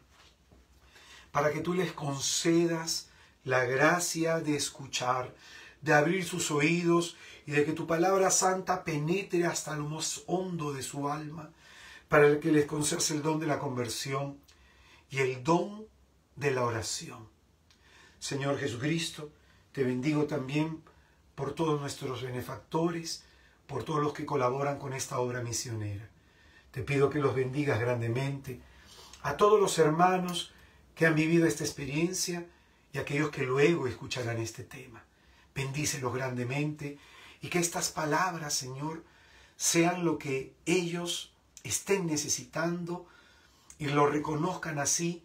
para que tú les concedas la gracia de escuchar, de abrir sus oídos y de que tu palabra santa penetre hasta lo más hondo de su alma, para que les concedas el don de la conversión y el don de la oración. Señor Jesucristo, te bendigo también por todos nuestros benefactores, por todos los que colaboran con esta obra misionera. Te pido que los bendigas grandemente, a todos los hermanos que han vivido esta experiencia y a aquellos que luego escucharán este tema. Bendícelos grandemente y que estas palabras, Señor, sean lo que ellos estén necesitando y lo reconozcan así,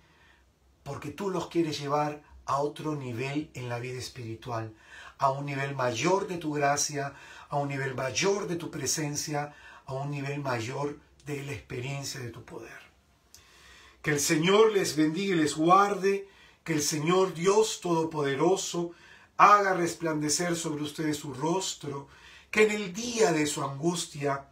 porque tú los quieres llevar a otro nivel en la vida espiritual, a un nivel mayor de tu gracia, a un nivel mayor de tu presencia, a un nivel mayor de la experiencia de tu poder. Que el Señor les bendiga y les guarde, que el Señor Dios Todopoderoso haga resplandecer sobre ustedes su rostro, que en el día de su angustia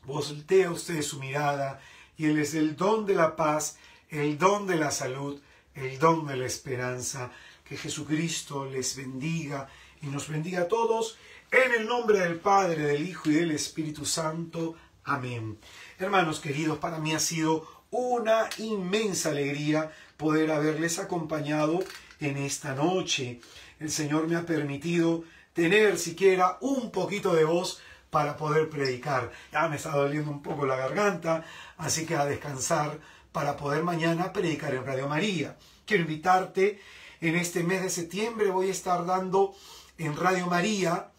voltee a ustedes su mirada y Él es el don de la paz, el don de la salud, el don de la esperanza. Que Jesucristo les bendiga y nos bendiga a todos en el nombre del Padre, del Hijo y del Espíritu Santo. Amén. Hermanos queridos, para mí ha sido una inmensa alegría poder haberles acompañado en esta noche. El Señor me ha permitido tener siquiera un poquito de voz para poder predicar. Ya me está doliendo un poco la garganta, así que a descansar para poder mañana predicar en Radio María. Quiero invitarte, en este mes de septiembre voy a estar dando en Radio María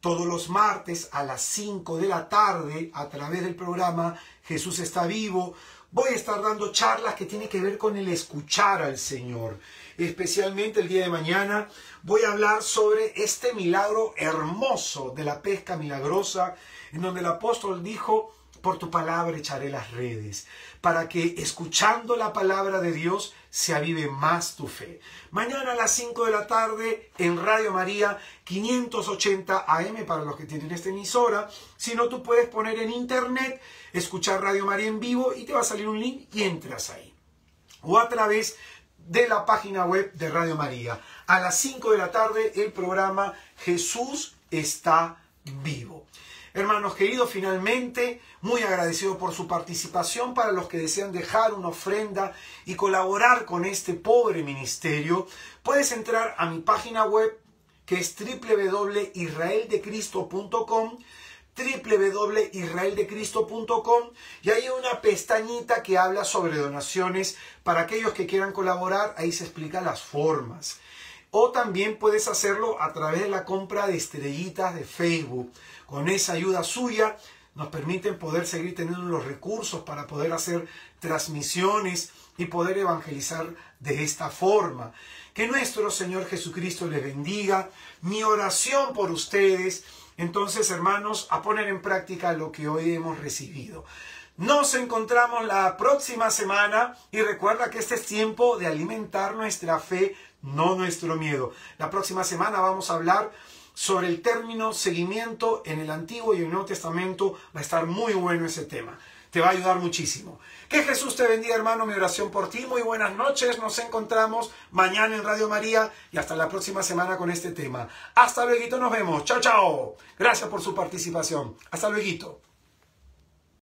todos los martes a las 5 de la tarde a través del programa Jesús está vivo. Voy a estar dando charlas que tienen que ver con el escuchar al Señor. Especialmente el día de mañana voy a hablar sobre este milagro hermoso de la pesca milagrosa, en donde el apóstol dijo, por tu palabra echaré las redes, para que escuchando la palabra de Dios se avive más tu fe. Mañana a las 5 de la tarde en Radio María 580 AM para los que tienen esta emisora. Si no, tú puedes poner en internet, escuchar Radio María en vivo y te va a salir un link y entras ahí. O a través de la página web de Radio María. A las 5 de la tarde el programa Jesús está vivo. Hermanos queridos, finalmente, muy agradecido por su participación. Para los que desean dejar una ofrenda y colaborar con este pobre ministerio, puedes entrar a mi página web, que es www.israeldecristo.com, www.israeldecristo.com, y hay una pestañita que habla sobre donaciones. Para aquellos que quieran colaborar, ahí se explican las formas. O también puedes hacerlo a través de la compra de estrellitas de Facebook. Con esa ayuda suya nos permiten poder seguir teniendo los recursos para poder hacer transmisiones y poder evangelizar de esta forma. Que nuestro Señor Jesucristo les bendiga. Mi oración por ustedes. Entonces, hermanos, a poner en práctica lo que hoy hemos recibido. Nos encontramos la próxima semana y recuerda que este es tiempo de alimentar nuestra fe, no nuestro miedo. La próxima semana vamos a hablar sobre el término seguimiento en el Antiguo y el Nuevo Testamento. Va a estar muy bueno ese tema. Te va a ayudar muchísimo. Que Jesús te bendiga, hermano. Mi oración por ti. Muy buenas noches. Nos encontramos mañana en Radio María y hasta la próxima semana con este tema. Hasta luego. Nos vemos. Chao, chao. Gracias por su participación. Hasta luego.